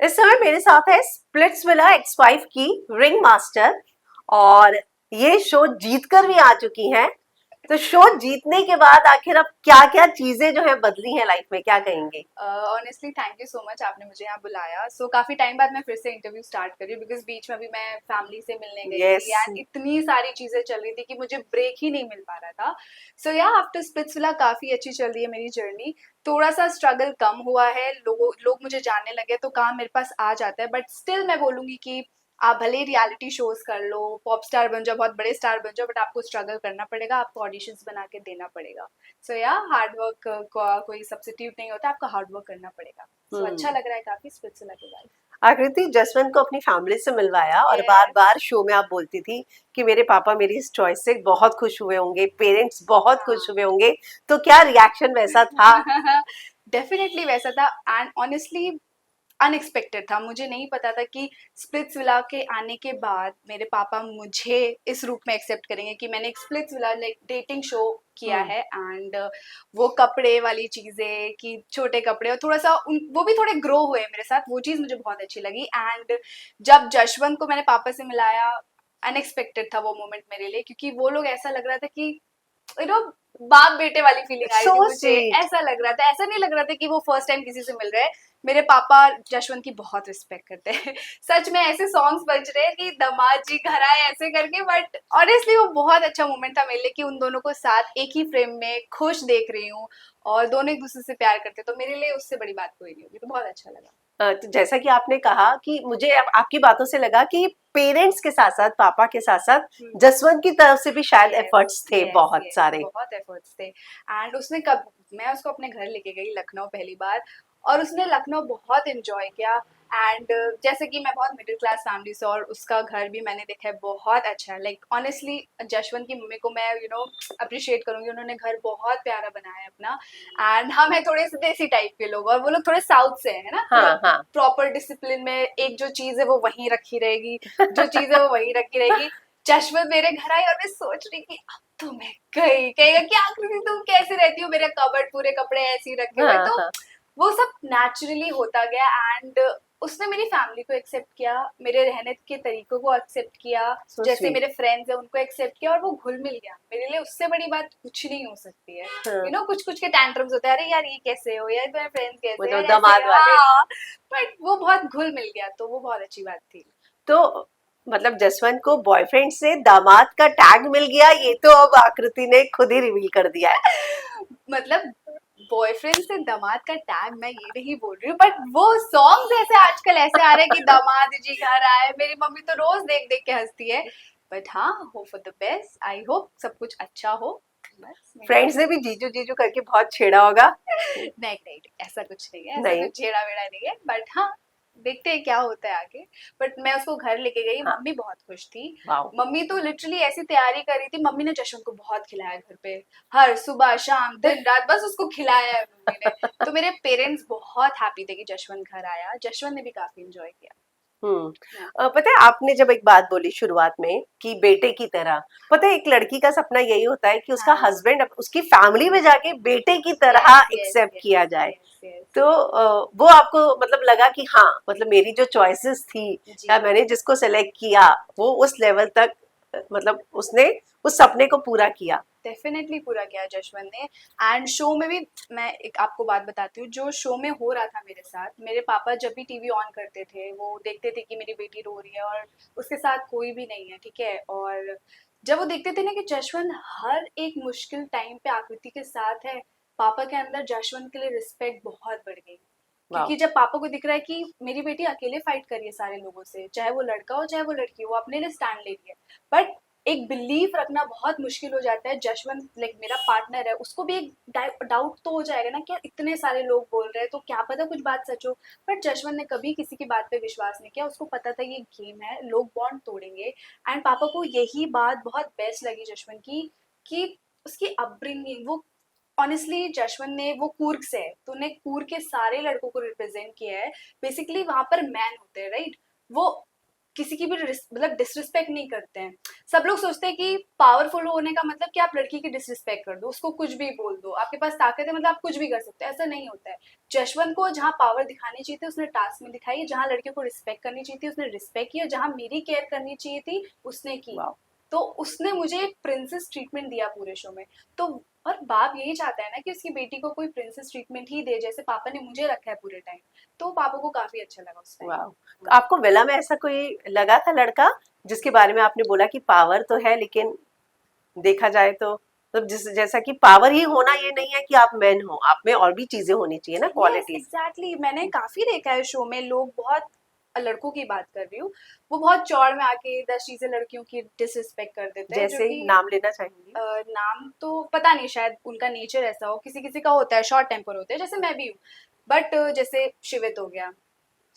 इस समय मेरे साथ है स्प्लिट्सविला एक्स5 की रिंग मास्टर, और ये शो जीतकर भी आ चुकी हैं। तो शो जीतने के बाद आखिर अब क्या क्या चीजें जो है बदली हैं लाइफ में, क्या कहेंगे? Honestly thank you so much, आपने मुझे यहाँ बुलाया। काफी टाइम बाद मैं फिर से इंटरव्यू स्टार्ट कर रही हूँ, बिकॉज बीच में भी मैं फैमिली से मिलने गई यस। थी एंड इतनी सारी चीजें चल रही थी कि मुझे ब्रेक ही नहीं मिल पा रहा था। आफ्टर स्प्लिट्सविला काफी अच्छी चल रही है मेरी जर्नी। थोड़ा सा स्ट्रगल कम हुआ है, लोग मुझे जानने लगे तो काम मेरे पास आ जाता है, बट स्टिल मैं बोलूंगी कि आप भले ही रियलिटी शोज कर लो, पॉप स्टार बन जाओ, बहुत बड़े स्टार बन जाओ, बट आपको स्ट्रगल करना पड़ेगा, आपको ऑडिशंस बना के देना पड़ेगा। हार्ड वर्क का कोई सब्स्टिट्यूट नहीं होता, आपको हार्ड वर्क करना पड़ेगा। अच्छा लग रहा है काफी स्पिरिचुअल के बाद। आकृति, जसवंत को अपनी फैमिली से मिलवाया और बार यस। बार शो में आप बोलती थी कि मेरे पापा मेरी इस चॉइस से बहुत खुश हुए होंगे, पेरेंट्स बहुत खुश हुए होंगे। तो क्या रिएक्शन वैसा था? डेफिनेटली वैसा था एंड ऑनेस्टली अनएक्सपेक्टेड था। मुझे नहीं पता था कि स्प्लिट्सविला के आने के बाद मेरे पापा मुझे इस रूप में एक्सेप्ट करेंगे कि मैंने एक स्प्लिट्सविला लाइक डेटिंग शो किया है। एंड वो कपड़े वाली चीजें कि छोटे कपड़े और थोड़ा सा वो भी थोड़े ग्रो हुए मेरे साथ, वो चीज मुझे बहुत अच्छी लगी। एंड जब जशवंत को मैंने पापा से मिलाया, अनएक्सपेक्टेड था वो मोमेंट मेरे लिए, क्योंकि वो लोग ऐसा लग रहा था कि यू नो बाप बेटे वाली फीलिंग आई सो थी मुझे। स्वीट। ऐसा लग रहा था, ऐसा नहीं लग रहा था कि वो फर्स्ट टाइम किसी से मिल रहे हैं। मेरे पापा जशवंत की बहुत रिस्पेक्ट करते हैं। सच में ऐसे सॉन्ग्स बज रहे हैं कि दामाद जी घर आए ऐसे करके, बट ऑनेस्टली वो बहुत अच्छा मोमेंट था मेरे लिए कि उन दोनों को साथ एक ही फ्रेम में खुश देख रही हूँ और दोनों एक दूसरे से प्यार करते, तो मेरे लिए उससे बड़ी बात कोई नहीं होगी, तो बहुत अच्छा लगा। तो जैसा कि आपने कहा कि मुझे अब आपकी बातों से लगा कि पेरेंट्स के साथ साथ, पापा के साथ साथ जसवंत की तरफ से भी शायद यस एफर्ट्स थे यस बहुत यस, सारे। बहुत एफर्ट्स थे। एंड उसने कब मैं उसको अपने घर लेके गई लखनऊ पहली बार, और उसने लखनऊ बहुत एंजॉय किया। एंड जैसे कि मैं बहुत मिडिल क्लास फैमिली से, और उसका घर भी मैंने देखा है बहुत अच्छा है। लाइक ऑनेस्टली जशवंत की मम्मी को मैं अप्रिशिएट करूंगी, उन्होंने घर बहुत प्यारा बनाया है अपना। एंड हम हैं थोड़े से देसी टाइप के लोग, और वो लोग थोड़े साउथ से है ना, पूरा हाँ हाँ। प्रॉपर डिसिप्लिन में, एक जो चीज है वो वहीं रखी रहेगी, जो चीज है वो वहीं रखी रहेगी। जशवंत मेरे घर आई और मैं सोच रही कि अब तो मैं गई, कहेगा क्या आकृति तुम कैसे रहती हो, मेरे कबर्ड पूरे कपड़े ऐसे ही रखे हुए। हाँ तो हाँ। वो सब नेचुरली होता गया। एंड उसने मेरी फैमिली को एक्सेप्ट किया, मेरे रहने के तरीकों को एक्सेप्ट किया, सो जैसे स्वीट। मेरे फ्रेंड्स हैं उनको एक्सेप्ट किया, और वो घुल मिल गया। मेरे लिए उससे बड़ी बात कुछ नहीं हो सकती है। हाँ, कुछ कुछ के टैंट्रम्स होते हैं, अरे यार ये कैसे हो, यार तुम्हारे फ्रेंड्स कैसे हैं, मतलब यार ऐसे, दामाद वाले। हाँ। बट वो बहुत घुल मिल गया, तो वो बहुत अच्छी बात थी। तो मतलब जसवंत को बॉयफ्रेंड से दामाद का टैग मिल गया, ये तो अब आकृति ने खुद ही रिवील कर दिया है। मतलब बॉयफ्रेंड से दामाद का टैग मैं ये नहीं बोल रही हूँ, बट वो सॉन्ग्स ऐसे आजकल ऐसे आ रहे हैं कि दामाद जी घर आए, मेरी मम्मी तो रोज देख देख के हंसती है। बट हाँ, hope for the best, I hope सब कुछ अच्छा हो। बस मेरी फ्रेंड्स ने भी जीजू जीजू करके बहुत छेड़ा होगा। नहीं नहीं, ऐसा कुछ नहीं है, ऐसा नहीं। कुछ छेड़ा वेड़ा नहीं है, बट हाँ, देखते हैं क्या होता है आगे। बट मैं उसको घर लेके गई, हाँ। मम्मी बहुत खुश थी। वाओ। मम्मी तो लिटरली ऐसी तैयारी कर रही थी, मम्मी ने जश्न को बहुत खिलाया घर पे, हर सुबह शाम दिन रात बस उसको खिलाया है मम्मी ने। तो मेरे पेरेंट्स बहुत हैप्पी थे कि जशवंत घर आया, जशवंत ने भी काफी इंजॉय किया। Yeah. पता है, आपने जब एक बात बोली शुरुआत में कि बेटे की तरह, पता है एक लड़की का सपना यही होता है कि उसका हाँ। हस्बैंड उसकी फैमिली में जाके बेटे की तरह यस यस एक्सेप्ट यस किया जाए। Yes yes. तो वो आपको मतलब लगा कि हाँ, मतलब मेरी जो चॉइसेस थी जी, या मैंने जिसको सेलेक्ट किया वो उस लेवल तक, मतलब उसने उस सपने को पूरा किया। डेफिनेटली पूरा किया जशवंत ने। एंड शो में भी मैं एक आपको बात बताती हूँ, जो शो में हो रहा था मेरे साथ, मेरे पापा जब भी टीवी ऑन करते थे वो देखते थे कि मेरी बेटी रो रही है और उसके साथ कोई भी नहीं है, ठीक है। और जब वो देखते थे ना कि जशवंत हर एक मुश्किल टाइम पे आकृति के साथ है, पापा के अंदर जशवंत के लिए रिस्पेक्ट बहुत बढ़ गई। वाह। क्योंकि जब पापा को दिख रहा है कि मेरी बेटी अकेले फाइट कर रही है सारे लोगों से, चाहे वो लड़का हो चाहे वो लड़की हो, वो अपने लिए स्टैंड ले रही है। बट एक बिलीफ रखना बहुत मुश्किल हो जाता है। जशवंत लाइक मेरा पार्टनर है, उसको भी एक डाउट तो हो जाएगा ना कि इतने सारे लोग बोल रहे हैं तो क्या पता कुछ बात सच हो। बट जशवंत ने कभी किसी की बात पे विश्वास नहीं किया, उसको पता था ये गेम है, लोग बॉन्ड तोड़ेंगे। एंड पापा को यही बात बहुत बेस्ट लगी जशवंत की, कि उसकी अपब्रिंगिंग, वो ऑनेस्टली जशवंत ने, वो कूर्ग से है, तो उन्हें कूर्ग के सारे लड़कों को रिप्रेजेंट किया है। बेसिकली वहां पर मैन होते हैं, राइट। वो किसी की भी मतलब डिसरिस्पेक्ट नहीं करते हैं। सब लोग सोचते हैं कि पावरफुल होने का मतलब कि आप लड़की की डिसरिस्पेक्ट कर दो, उसको कुछ भी बोल दो, आपके पास ताकत है मतलब आप कुछ भी कर सकते हो, ऐसा नहीं होता है। जशवंत को जहाँ पावर दिखानी चाहिए थी उसने टास्क में दिखाई, जहाँ लड़कियों को रिस्पेक्ट करनी चाहिए थी उसने रिस्पेक्ट किया, जहाँ मेरी केयर करनी चाहिए थी उसने की। वाह। तो उसने मुझे प्रिंसेस ट्रीटमेंट दिया पूरे शो में। तो और बाप यही चाहता है ना कि उसकी बेटी को कोई प्रिंसेस ट्रीटमेंट ही दे, जैसे पापा ने मुझे रखा है पूरे टाइम। तो पापा को काफी अच्छा लगा उस टाइम। वाह। तो आपको विला में ऐसा कोई लगा था लड़का जिसके बारे में आपने बोला कि पावर तो है, लेकिन देखा जाए तो जिस जैसा कि पावर ही होना ये नहीं है कि आप मैन हो, आप में और भी चीजें होनी चाहिए ना, यस क्वालिटीज। एग्जैक्टली, मैंने काफी देखा है शो में, लोग बहुत, लड़कों की बात कर रही हूँ, वो बहुत चौड़ में आके 10 चीजें लड़कियों की डिसरिस्पेक्ट कर देते हैं, जो जैसे कि नाम लेना चाहेंगी? नाम तो पता नहीं, शायद उनका नेचर ऐसा हो, किसी किसी का होता है, शॉर्ट टेम्पर होते हैं जैसे मैं भी हूँ। बट जैसे शिवित हो गया,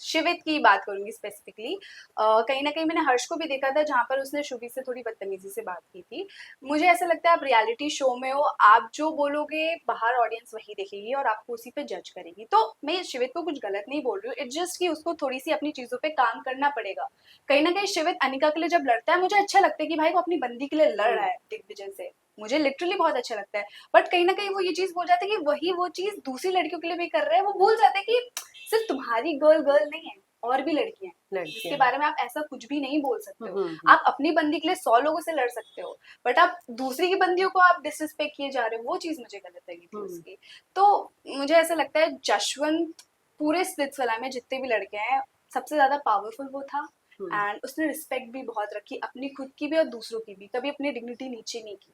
शिवित की बात करूंगी स्पेसिफिकली। कहीं ना कहीं मैंने हर्ष को भी देखा था जहाँ पर उसने शुभी से थोड़ी बदतमीजी से बात की थी। मुझे ऐसा लगता है आप रियलिटी शो में हो, आप जो बोलोगे बाहर ऑडियंस वही देखेगी और आपको उसी पे जज करेगी। तो मैं शिवित को कुछ गलत नहीं बोल रही हूँ, इट्स जस्ट कि उसको थोड़ी सी अपनी चीजों पे काम करना पड़ेगा। कहीं ना कहीं शिवित अनिका के लिए जब लड़ता है मुझे अच्छा लगता है कि भाई वो अपनी बंदी के लिए लड़ रहा है दिग्विजय से, मुझे लिटरली बहुत अच्छा लगता है। बट कहीं ना कहीं वो ये चीज बोल जाता है कि वही वो चीज दूसरी लड़कियों के लिए भी कर रहा है, वो भूल जाते हैं कि सिर्फ तुम्हारी गर्ल गर्ल नहीं है, और भी लड़कियां हैं जिसके बारे में आप ऐसा कुछ भी नहीं बोल सकते हो। आप अपनी बंदी के लिए 100 लोगों से लड़ सकते हो, बट आप दूसरी की बंदियों को आप डिसरिस्पेक्ट किए जा रहे हो, वो चीज मुझे गलत लगी थी उसकी। तो मुझे ऐसा लगता है जशवंत पूरे स्प्लिट्सविला में जितने भी लड़के हैं सबसे ज्यादा पावरफुल वो था। एंड उसने रिस्पेक्ट भी बहुत रखी, अपनी खुद की भी और दूसरों की भी, कभी अपनी डिग्निटी नीचे नहीं की।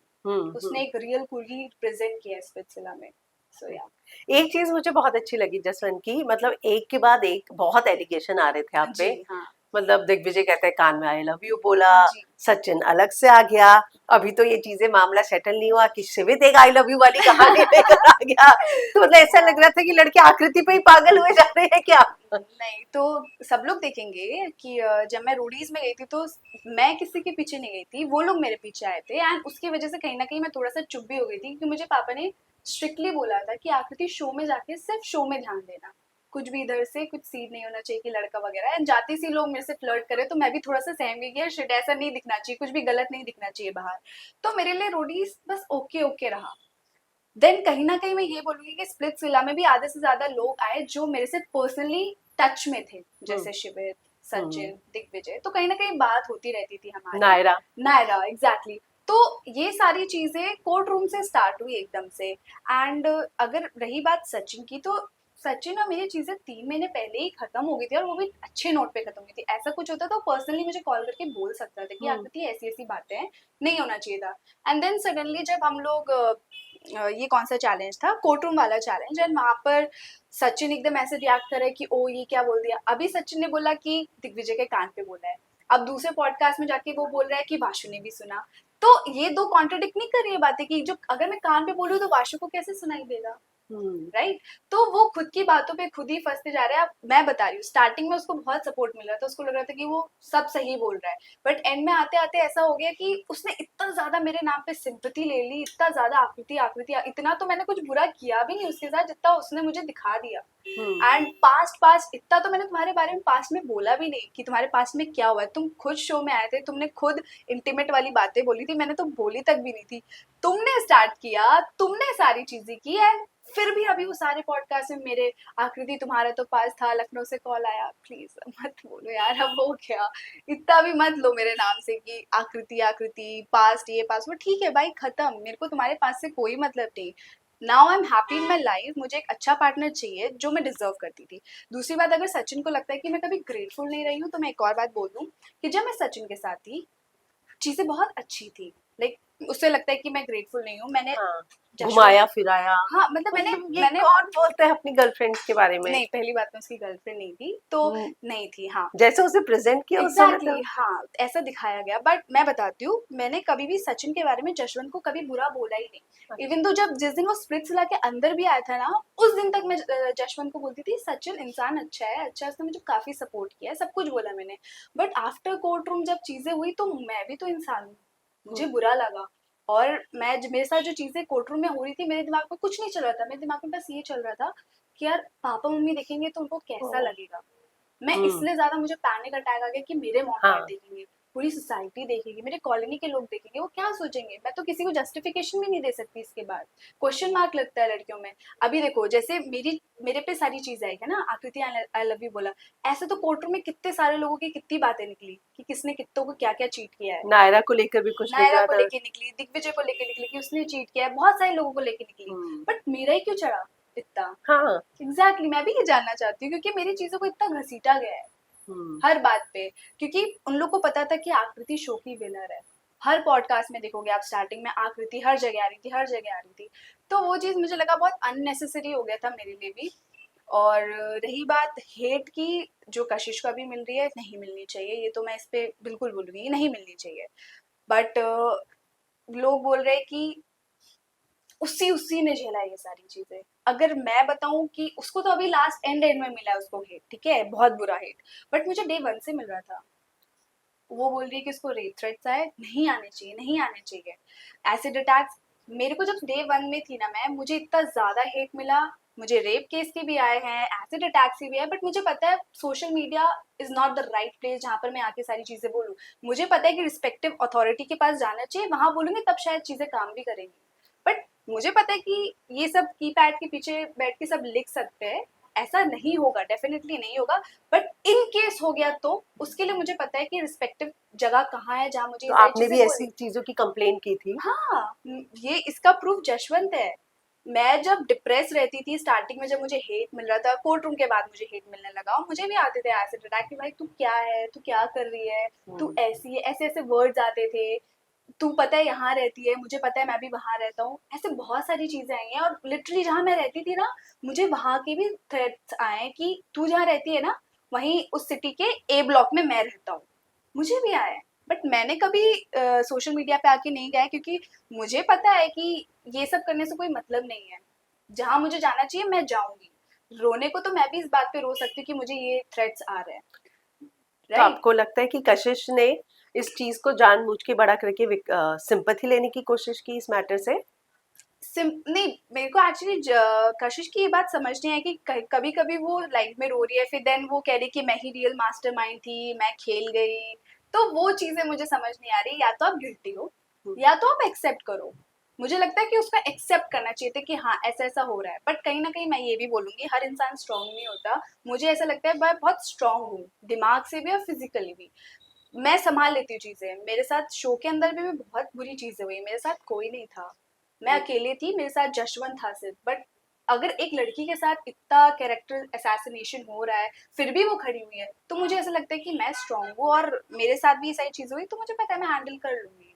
उसने एक रियल कुली प्रेजेंट किया है स्प्लिट्सविला में। सो या एक चीज मुझे बहुत अच्छी लगी जसवंत की, मतलब एक के बाद एक बहुत एलिगेशन आ रहे थे आप जी पे। हाँ मतलब दिग्विजय कहते हैं कान में आई लव यू बोला, जी सचिन अलग से आ गया। अभी तो ये चीजें मामला सेटल नहीं हुआ कि शिवित एक आई लव यू वाली कहानी लेकर आ गया। तो मतलब ऐसा लग रहा था कि लड़के आकृति पे ही पागल हुए जा रहे हैं क्या? नहीं तो सब लोग देखेंगे कि जब मैं रोडीज में गई थी तो मैं किसी के पीछे नहीं गई थी, वो लोग मेरे पीछे आए थे। एंड उसकी वजह से कहीं ना कहीं मैं थोड़ा सा चुप भी हो गई थी, क्योंकि मुझे पापा ने स्ट्रिक्टली बोला था कि आकृति शो में जाके सिर्फ शो में ध्यान देना, कुछ भी इधर से कुछ सीन नहीं होना चाहिए कि लड़का वगैरह। एंड जाती सी लोग मेरे से फ्लर्ट करे तो मैं भी थोड़ा सा सहम गई कि यार शिट, ऐसा नहीं दिखना चाहिए, कुछ भी गलत नहीं दिखना चाहिए बाहर। तो मेरे लिए रोडीज बस ओके ओके रहा। देन कहीं ना कहीं मैं ये बोलूंगी कि स्प्लिट्स विला में भी आधे से ज्यादा लोग आए जो मेरे से पर्सनली टच में थे, जैसे शिविर, सचिन, दिग्विजय। तो कहीं ना कहीं बात होती रहती थी हमारी। नायरा। नायरा एग्जैक्टली। तो ये सारी चीजें कोर्ट रूम से स्टार्ट हुई एकदम से। एंड अगर रही बात सचिन की, तो सचिन और मेरी चीजें 3 महीने पहले ही खत्म हो गई थी, और वो भी अच्छे नोट पे खत्म हुई थी। ऐसा कुछ होता तो पर्सनली मुझे कॉल करके बोल सकता था कि आकृति ऐसी ऐसी बातें हैं, नहीं होना चाहिए था। एंड देन सडनली जब हम लोग ये कौन सा चैलेंज था, कोर्ट रूम वाला चैलेंज, एंड वहां पर सचिन एकदम ऐसे रिएक्ट करे कि ओ ये क्या बोल दिया। अभी सचिन ने बोला कि दिग्विजय के कान पे बोला है, अब दूसरे पॉडकास्ट में जाके वो बोल रहा है कि वाशु ने भी सुना। तो ये दो कॉन्ट्रडिक्ट नहीं कर रही है बातें कि जो अगर मैं कान पे बोलूँ तो वाशु को कैसे सुनाई देगा, राइट? तो वो खुद की बातों पे खुद ही फंसते जा रहे हैं। अब मैं बता रही हूँ, स्टार्टिंग में उसको बहुत सपोर्ट मिल रहा था, उसको लग रहा था कि वो सब सही बोल रहा है, बट एंड में आते आते ऐसा हो गया कि उसने इतना ज्यादा मेरे नाम पे सिंपैथी ले ली, इतना ज्यादा आकृति आकृति, इतना तो मैंने कुछ बुरा किया भी नहीं उसके साथ जितना उसने मुझे दिखा दिया। एंड पास्ट पास्ट इतना तो मैंने तुम्हारे बारे में पास्ट में बोला भी नहीं कि तुम्हारे पास्ट में क्या हुआ है। तुम खुद शो में आए थे, तुमने खुद इंटीमेट वाली बातें बोली थी, मैंने तो बोली तक भी नहीं थी। तुमने स्टार्ट किया, तुमने सारी चीजें की, एंड फिर भी अभी वो सारे पॉडकास्ट में मेरे आकृति तुम्हारा तो पास था, लखनऊ से कॉल आया, प्लीज मत बोलो यार, अब हो गया, इतना भी मत लो मेरे नाम से कि आकृति आकृति पास्ट ये पास्ट वो। ठीक है भाई, खत्म, मेरे को तुम्हारे पास से कोई मतलब नहीं। Now I am happy in my life, मुझे एक अच्छा पार्टनर चाहिए जो मैं डिजर्व करती थी। दूसरी बात, अगर सचिन को लगता है कि मैं कभी ग्रेटफुल नहीं रही हूँ, तो मैं एक और बात बोल दूँ कि जब मैं सचिन के साथ थी चीजें बहुत अच्छी थी। लाइक उससे लगता है कि मैं ग्रेटफुल नहीं हूँ। मैंने हाँ, जशवंत, घुमाया फिराया। हाँ मतलब मतलब ये मैंने कौन बोलता है अपनी गर्लफ्रेंड्स के बारे में? नहीं, पहली बात में उसकी गर्लफ्रेंड नहीं थी तो नहीं थी, हाँ जैसे उसे प्रेजेंट किया उस समय एग्जैक्टली हाँ ऐसा दिखाया गया। बट मैं बताती हूँ, मैंने कभी भी सचिन के बारे में जशवंत को कभी बुरा बोला ही नहीं। इवन तो जब जिस दिन वो स्प्लिट्सविला के अंदर भी आया था ना, उस दिन तक मैं जशवंत को बोलती थी सचिन इंसान अच्छा है, अच्छा है, उसने मुझे काफी सपोर्ट किया है, सब कुछ बोला मैंने। बट आफ्टर कोर्ट रूम जब चीजें हुई तो मैं भी तो इंसान हूँ, मुझे बुरा लगा। और मैं मेरे साथ जो चीजें कोर्ट रूम में हो रही थी, मेरे दिमाग में कुछ नहीं चल रहा था, मेरे दिमाग में बस ये चल रहा था कि यार पापा मम्मी देखेंगे तो उनको कैसा लगेगा। मैं इसलिए ज्यादा मुझे पैनिक अटैक आ गया कि मेरे मॉम डैड हाँ देखेंगे, पूरी सोसाइटी देखेगी, मेरे कॉलोनी के लोग देखेंगे, वो क्या सोचेंगे। मैं तो किसी को जस्टिफिकेशन भी नहीं दे सकती इसके बाद। क्वेश्चन मार्क लगता है लड़कियों में। अभी देखो जैसे मेरे पे सारी चीजें आई है ना, आकृति आई लव यू बोला, ऐसे तो कोर्ट रूम में कितने सारे लोगों की कितनी बातें निकली कि किसने कितनों को क्या क्या चीट किया है। नायरा को लेकर भी कुछ नायरा निकला को था। लेके निकली, दिग्विजय को लेके निकली कि उसने चीट किया है, बहुत सारे लोगों को लेके निकली, हम्म, बट मेरा ही क्यों चढ़ा इतना। हाँ। एग्जैक्टली मैं भी ये जानना चाहती हूँ, क्योंकि मेरी चीजों को इतना घसीटा गया है हम्म, हर बात पे। क्योंकि उन लोग को पता था कि आकृति शो की विनर है। हर पॉडकास्ट में देखोगे आप, स्टार्टिंग में आकृति हर जगह आ रही थी, हर जगह आ रही थी। तो वो चीज मुझे लगा बहुत अननेसेसरी हो गया था मेरे लिए भी। और रही बात हेट की, जो कशिश को अभी मिल रही है, नहीं मिलनी चाहिए, ये तो मैं इस पे बिल्कुल बोलूंगी, नहीं मिलनी चाहिए। बट लोग बोल रहे हैं कि उसी उसी ने झेला ये सारी चीजें। अगर मैं बताऊं कि उसको तो अभी लास्ट एंड एंड में मिला है उसको हेट, ठीक है, बहुत बुरा हेट, बट मुझे डे वन से मिल रहा था। वो बोल रही है कि उसको रेप थ्रेट्स आए, नहीं आने चाहिए, नहीं आने चाहिए। एसिड अटैक्स, मेरे को जब डे वन में थी ना मैं, मुझे इतना ज्यादा हेट मिला। मुझे रेप केस के भी आए हैं, एसिड अटैक्स के भी आए, बट मुझे पता है social media is not the right place जहाँ पर मैं आके सारी चीजें बोलूँ। मुझे पता है कि रिस्पेक्टिव अथॉरिटी के पास जाना चाहिए, वहां बोलूंगी तब शायद चीजें काम भी करेंगी। बट मुझे पता है कि ये सब कीपैड के पीछे बैठ के सब लिख सकते हैं, ऐसा नहीं होगा, डेफिनेटली नहीं होगा। बट इन केस हो गया तो उसके लिए मुझे पता है कि रिस्पेक्टिव जगह कहाँ है जहाँ मुझे तो ये सारी आपने चीजें भी ऐसी बोलनी। चीजों की कंप्लेन की थी? हाँ, ये इसका प्रूफ जशवंत है। मैं जब डिप्रेस रहती थी स्टार्टिंग में, जब मुझे हेट मिल रहा था, कोर्ट रूम के बाद मुझे हेट मिलने लगा, और मुझे भी आते थे एसिड अटैक कि भाई तू क्या है, तू क्या कर रही है, तू हम्म, ऐसी है, ऐसे ऐसे वर्ड्स आते थे। तू पता है यहाँ रहती है, मुझे पता है मैं भी वहां रहता हूँ, ऐसे बहुत सारी चीजें आई हैं। और लिटरली जहाँ मैं रहती थी ना, मुझे वहां के भी थ्रेट्स आए हैं कि तू जहाँ रहती है ना, वहीं उस सिटी के ए ब्लॉक में मैं रहता हूँ, मुझे भी आए हैं। बट मैंने कभी सोशल मीडिया पे आके नहीं गया, क्योंकि मुझे पता है कि ये सब करने से कोई मतलब नहीं है। जहाँ मुझे जाना चाहिए मैं जाऊंगी। रोने को तो मैं भी इस बात पे रो सकती हूँ कि मुझे ये थ्रेट्स आ रहे हैं, तो राइट। आपको लगता है कि कशिश ने इस चीज को जानबूझ के बड़ा करके सिंपैथी लेने की कोशिश की इस मैटर से? नहीं, मेरे को एक्चुअली कशिश की ये बात समझ नहीं आई कि कभी कभी वो लाइफ में रो रही है, फिर देन वो कह रही कि मैं ही रियल मास्टरमाइंड थी, मैं खेल गई। तो वो चीजें मुझे समझ नहीं आ रही। या तो आप गिल्टी हो, या तो आप एक्सेप्ट करो। मुझे लगता है कि उसका एक्सेप्ट करना चाहिए था कि हाँ ऐसा ऐसा हो रहा है। बट कहीं ना कहीं मैं ये भी बोलूंगी, हर इंसान स्ट्रांग नहीं होता। मुझे ऐसा लगता है मैं बहुत स्ट्रांग हूँ, दिमाग से भी और फिजिकली भी। मैं संभाल लेती हूँ चीजें। मेरे साथ शो के अंदर भी बहुत बुरी चीजें हुई, मेरे साथ कोई नहीं था, मैं अकेले थी, मेरे साथ जशवंत था सिर्फ। बट अगर एक लड़की के साथ इतना कैरेक्टर असैसिनेशन हो रहा है, फिर भी वो खड़ी हुई है, तो मुझे ऐसा लगता है कि मैं स्ट्रांग हूँ, और मेरे साथ भी ये सारी चीजें हुई, तो मुझे पता है मैं हैंडल कर लूंगी।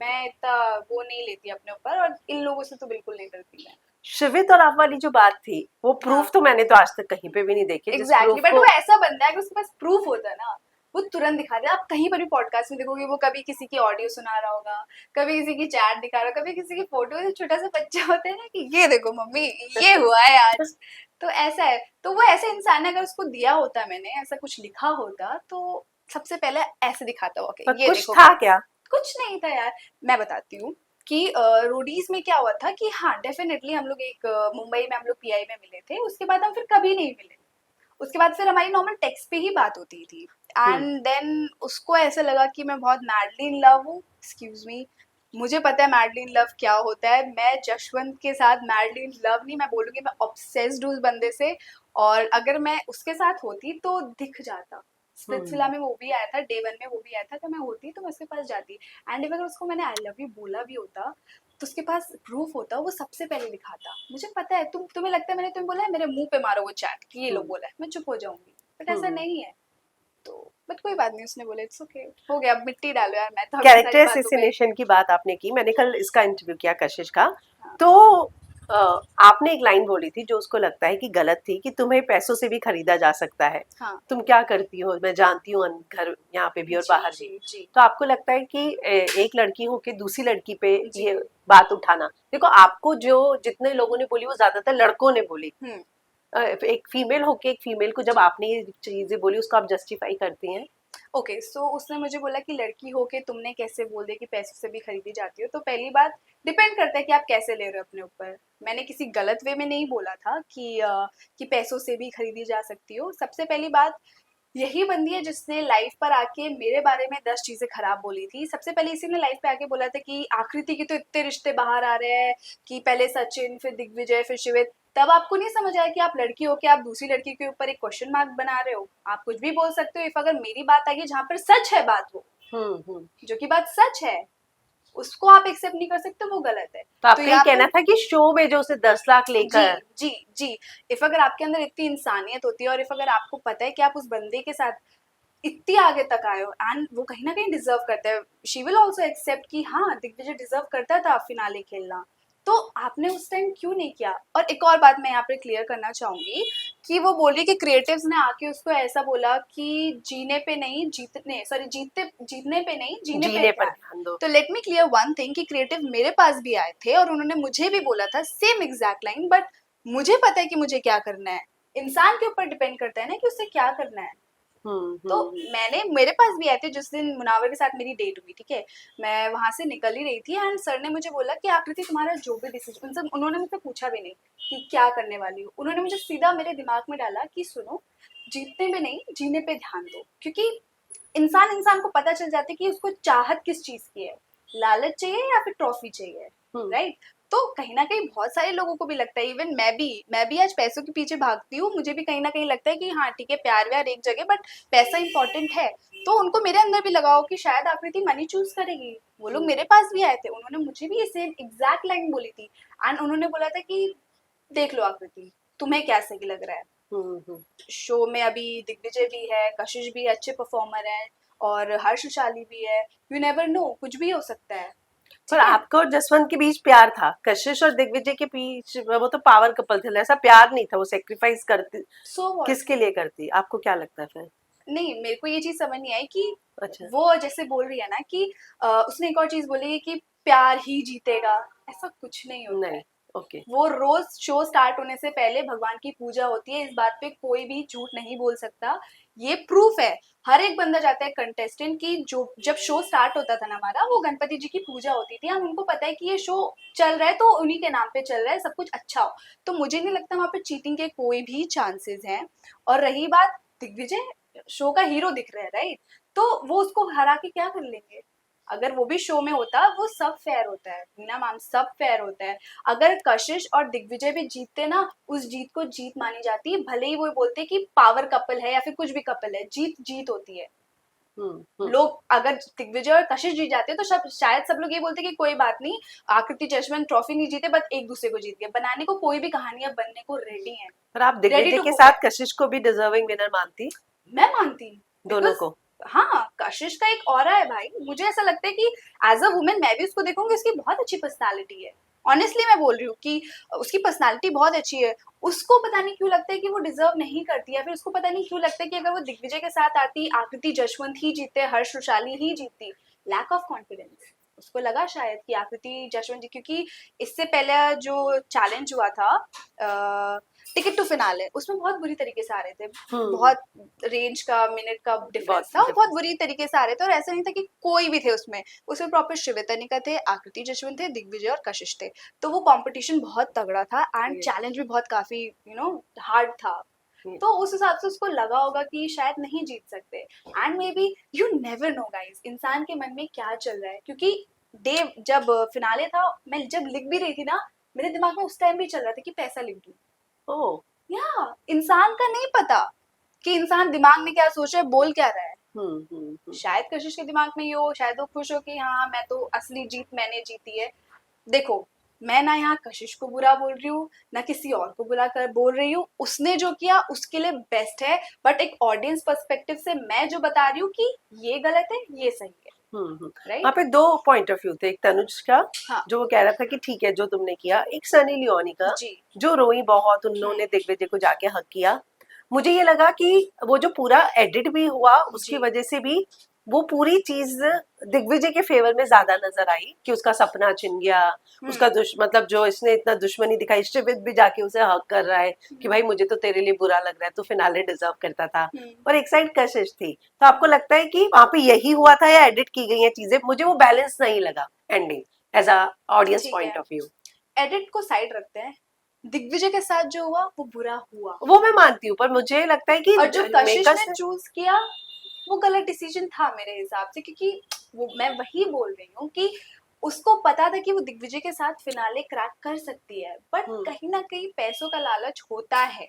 मैं इतना वो नहीं लेती अपने ऊपर, और इन लोगों से तो बिल्कुल नहीं डरती मैं। शिवित और आप वाली जो बात थी, वो प्रूफ हाँ, तो मैंने तो आज तक कहीं पे भी नहीं देखे जिस एग्जैक्टली प्रूफ बट को। वो ऐसा बंदा है कि उसके पास प्रूफ होता है ना, वो तुरंत दिखा दे। आप कहीं पर भी पॉडकास्ट में देखोगे, वो कभी किसी की ऑडियो सुना रहा होगा, कभी किसी की चैट दिखा रहा होगा, कभी किसी की फोटो। छोटा सा बच्चा होता है ना कि ये देखो मम्मी, ये हुआ है आज। तो ऐसा है, तो वो ऐसे इंसान है, अगर उसको दिया होता, मैंने ऐसा कुछ लिखा होता, तो सबसे पहले ऐसे दिखाता हुआ कि पर ये कुछ देखो था गाइस। क्या? कुछ नहीं था यार। मैं बताती हूँ कि रोडीज में क्या हुआ था कि हाँ डेफिनेटली हम लोग एक मुंबई में हम लोग पीआई में मिले थे, उसके बाद हम फिर कभी नहीं मिले। उसके बाद फिर हमारी नॉर्मल टेक्स्ट पे ही बात होती थी। हम्म, एंड देन उसको ऐसा लगा कि मैं बहुत मैडली इन लव हूँ, एक्सक्यूज मी। मुझे पता है मैडली इन लव क्या होता है। मैं जशवंत के साथ मैडली इन लव नहीं, मैं बोलूंगी मैं ऑब्सेस्ड हूँ उस बंदे से। और अगर मैं उसके साथ होती तो दिख जाता। स्प्लिट्सविला हम्म, में वो भी आया था, डे वन में वो भी आया था, तो मैं होती तो मैं उसके पास जाती। एंड अगर उसको मैंने आई लव यू बोला भी होता, तो उसके पास प्रूफ होता, वो सबसे पहले दिखाता। मुझे पता है तुम्हें लगता है मैंने तुम्हें बोला है मेरे मुंह पे मारो वो चैट कि ये लो हम्म, बोला है, मैं चुप हो जाऊंगी। बट ऐसा हम्म। नहीं है। तो बट कोई बात नहीं, उसने बोला इट्स ओके, हो गया, अब मिट्टी डालो यार, मैं तो अपनी कैरेक्टर सारी बातों पे। एसेसिनेशन की बात आपने की, मैंने कल इसका इंटरव्यू किया कशिश का। हाँ, तो अ, आपने एक लाइन बोली थी जो उसको लगता है कि गलत थी, कि तुम्हें पैसों से भी खरीदा जा सकता है। हाँ, तुम क्या करती हो मैं जानती हूँ, घर यहाँ पे भी और जी बाहर जी भी। जी तो आपको लगता है कि एक लड़की होके दूसरी लड़की पे जी। ये बात उठाना, देखो आपको जो जितने लोगों ने बोली वो ज्यादातर लड़कों ने बोली। हम्म। एक फीमेल होके एक फीमेल को जब जी। आपने ये चीजें बोली, उसको आप जस्टिफाई करती हैं? ओके, सो उसने मुझे बोला कि लड़की हो के तुमने कैसे बोल दिया कि पैसों से भी खरीदी जाती हो। तो पहली बात, डिपेंड करता है कि आप कैसे ले रहे हो अपने ऊपर। मैंने किसी गलत वे में नहीं बोला था कि पैसों से भी खरीदी जा सकती हो। सबसे पहली बात, यही बंदी है जिसने लाइव पर आके मेरे बारे में 10 चीजें खराब बोली थी। सबसे पहले इसी ने लाइव पे आके बोला था कि आकृति के तो इतने रिश्ते बाहर आ रहे हैं कि पहले सचिन, फिर दिग्विजय, फिर शिवित। तब आपको नहीं समझ आया कि आप लड़की हो के आप दूसरी लड़की के ऊपर एक क्वेश्चन मार्क बना रहे हो। आप कुछ भी बोल सकते हो, इफ अगर मेरी बात आई है जहाँ पर सच है बात, वो जो कि बात सच है उसको आप एक्सेप्ट नहीं कर सकते, वो गलत है। तो आपका ये यहाँ कहना पर था कि शो में जो उसे 10 लाख लेकर जी जी जी, इफ अगर आपके अंदर इतनी इंसानियत होती है और इफ अगर आपको पता है कि आप उस बंदे के साथ इतनी आगे तक आए हो एंड वो कहीं ना कहीं डिजर्व करता है, शी विल ऑल्सो एक्सेप्ट कि हाँ दिग्विजय डिजर्व करता था फिनाले खेलना, तो आपने उस टाइम क्यों नहीं किया। और एक और बात मैं यहाँ पे क्लियर करना चाहूंगी कि वो बोली कि क्रिएटिव्स ने आके उसको ऐसा बोला कि जीने पे नहीं जीतने, सॉरी जीतने पे नहीं जीने पे जीने पर ध्यान। ध्यान दो। तो let me clear one thing कि क्रिएटिव मेरे पास भी आए थे और उन्होंने मुझे भी बोला था सेम एग्जैक्ट लाइन, बट मुझे पता है कि मुझे क्या करना है। इंसान के ऊपर डिपेंड करता है ना कि उसे क्या करना है। तो मैंने, मेरे पास भी आए थे जिस दिन मुनावर के साथ मेरी डेट हुई, ठीक है, मैं वहां से निकल ही रही थी एंड सर ने मुझे बोला कि आकृति तुम्हारा जो भी डिसीजन, उन्होंने मुझसे पूछा भी नहीं कि क्या करने वाली हो, उन्होंने मुझे सीधा मेरे दिमाग में डाला कि सुनो, जीतने में नहीं जीने पे ध्यान दो, क्योंकि इंसान इंसान को पता चल जाता है कि उसको चाहत किस चीज की है, लालच चाहिए या फिर ट्रॉफी चाहिए, राइट। तो कहीं ना कहीं बहुत सारे लोगों को भी लगता है, इवन मैं भी आज पैसों के पीछे भागती हूँ, मुझे भी कहीं ना कहीं लगता है कि हाँ ठीक है प्यार व्यार एक जगह, बट पैसा इंपॉर्टेंट है। तो उनको मेरे अंदर भी लगाओ कि शायद आकृति मनी चूज करेगी। वो लोग मेरे पास भी आए थे, उन्होंने मुझे भी ये सेम एग्जैक्ट लाइन बोली थी एंड उन्होंने बोला था कि देख लो आकृति तुम्हें क्या सही लग रहा है। शो में अभी दिग्विजय भी है, कशिश भी अच्छे परफॉर्मर है और हर्षशाली भी है, यू नेवर नो, कुछ भी हो सकता है। पर आपका और जसवंत के बीच प्यार था, कशिश और दिग्विजय के बीच वो तो पावर कपल थे, ऐसा प्यार नहीं था, वो सेक्रीफाइस करती सो किसके लिए करती, आपको क्या लगता है फिर? नहीं, मेरे को ये चीज समझ नहीं आई कि अच्छा। वो जैसे बोल रही है ना कि उसने एक और चीज बोली है कि प्यार ही जीतेगा, ऐसा कुछ नहीं होता नहीं, है। ओके। वो रोज शो स्टार्ट होने से पहले भगवान की पूजा होती है, इस बात पे कोई भी झूठ नहीं बोल सकता, ये प्रूफ है। हर एक बंदा जाता है कंटेस्टेंट की, जो जब शो स्टार्ट होता था ना हमारा, वो गणपति जी की पूजा होती थी, हम उनको पता है कि ये शो चल रहा है तो उन्हीं के नाम पे चल रहा है, सब कुछ अच्छा हो। तो मुझे नहीं लगता वहां पे चीटिंग के कोई भी चांसेस हैं। और रही बात, दिग्विजय शो का हीरो दिख रहा है, राइट, तो वो उसको हरा के क्या कर लेंगे। अगर वो भी शो में होता, वो सब फेयर होता है मीना मैम, सब फेयर होता है। अगर कशिश और दिग्विजय भी जीतते ना, उस जीत को जीत मानी जाती है, भले ही वो बोलते कि पावर कपल है या फिर कुछ भी कपल है, जीत जीत होती है। लोग अगर दिग्विजय और कशिश जीत जाते तो शायद सब लोग ये बोलते कि कोई बात नहीं, आकृति जशवंत ट्रॉफी नहीं जीते, बस एक दूसरे को जीत गए। बनाने को कोई भी कहानियां बनने को रेडी है। पर आप दिग्विजय के साथ कशिश को भी डिजर्विंग विनर मानती? मैं मानती दोनों को। हाँ, कशिश का एक ऑरा है भाई, मुझे ऐसा लगता है कि एज अ वुमेन मैं भी उसको देखूंगी, उसकी बहुत अच्छी पर्सनालिटी है। ऑनेस्टली मैं बोल रही हूँ कि उसकी पर्सनालिटी बहुत अच्छी है। उसको पता नहीं क्यों लगता है कि वो डिजर्व नहीं करती, या फिर उसको पता नहीं क्यों लगता है कि अगर वो दिग्विजय के साथ आती, आकृति जशवंत ही जीतते, हर्ष रुशाली ही जीतती। Lack of confidence. उसको लगा शायद कि आकृति जशवंत जी, क्योंकि इससे पहले जो चैलेंज हुआ था टिकट टू फिनाले, उसमें बहुत बुरी तरीके से आ रहे थे, बहुत रेंज का मिनट का डिफरेंस था, बहुत बुरी तरीके से आ रहे थे। और ऐसा नहीं था कि कोई भी थे उसमें प्रॉपर शिवतनिका थे, आकृति जशवंत थे, दिग्विजय और कशिश थे। तो वो कंपटीशन बहुत तगड़ा था एंड चैलेंज भी बहुत काफी हार्ड था। तो उस हिसाब से उसको लगा होगा कि शायद नहीं जीत सकते। And may be you never know guys, इंसान के मन में क्या चल रहा है। क्योंकि डे जब फिनाले था, मैं जब लिख भी रही थी ना, मेरे दिमाग में उस टाइम भी चल रहा था कि पैसा लिख दूं। या इंसान का नहीं पता कि इंसान दिमाग में क्या सोच रहा है, बोल क्या रहा है। शायद कशिश के दिमाग में ये हो, शायद वो खुश हो कि हाँ मैं तो असली जीत मैंने जीती है। देखो, मैं ना यहाँ कशिश को बुरा बोल रही हूँ, ना किसी और को बुरा कर बोल रही हूँ, उसने जो किया उसके लिए बेस्ट है, बट एक ऑडियंस पर्सपेक्टिव से मैं जो बता रही हूँ कि ये गलत है, ये सही है। वहाँ पे दो पॉइंट ऑफ व्यू थे, एक तनुज का जो वो कह रहा था कि ठीक है जो तुमने किया, एक सनी लियोनी का जो रोई बहुत, उन्होंने दिग्विजय को जाके हक किया। मुझे ये लगा कि वो जो पूरा एडिट भी हुआ उसकी वजह से भी वो पूरी चीज दिग्विजय के फेवर में ज्यादा नजर आई कि उसका सपना छिन गया, उसका मतलब जो इसने इतना दुश्मनी दिखाई, शिवित भी जाके उसे हक कर रहा है कि भाई मुझे तो तेरे लिए बुरा लग रहा है, तो फिनाले डिजर्व करता था। और एक साइड कशिश थी। तो आपको लगता है कि वहां पे यही हुआ था या एडिट की गई है चीजें? मुझे वो बैलेंस नहीं लगा ending as a audience point of view. Edit को साइड रखते हैं, दिग्विजय के साथ जो हुआ वो बुरा हुआ, वो मैं मानती हूँ, पर मुझे लगता है कि और जो कशिश मेकर्स ने चूज किया वो गलत डिसीजन था मेरे हिसाब से, क्योंकि वो मैं वही बोल रही हूँ कि उसको पता था कि वो दिग्विजय के साथ फिनाले क्रैक कर सकती है, बट कहीं ना कहीं पैसों का लालच होता है,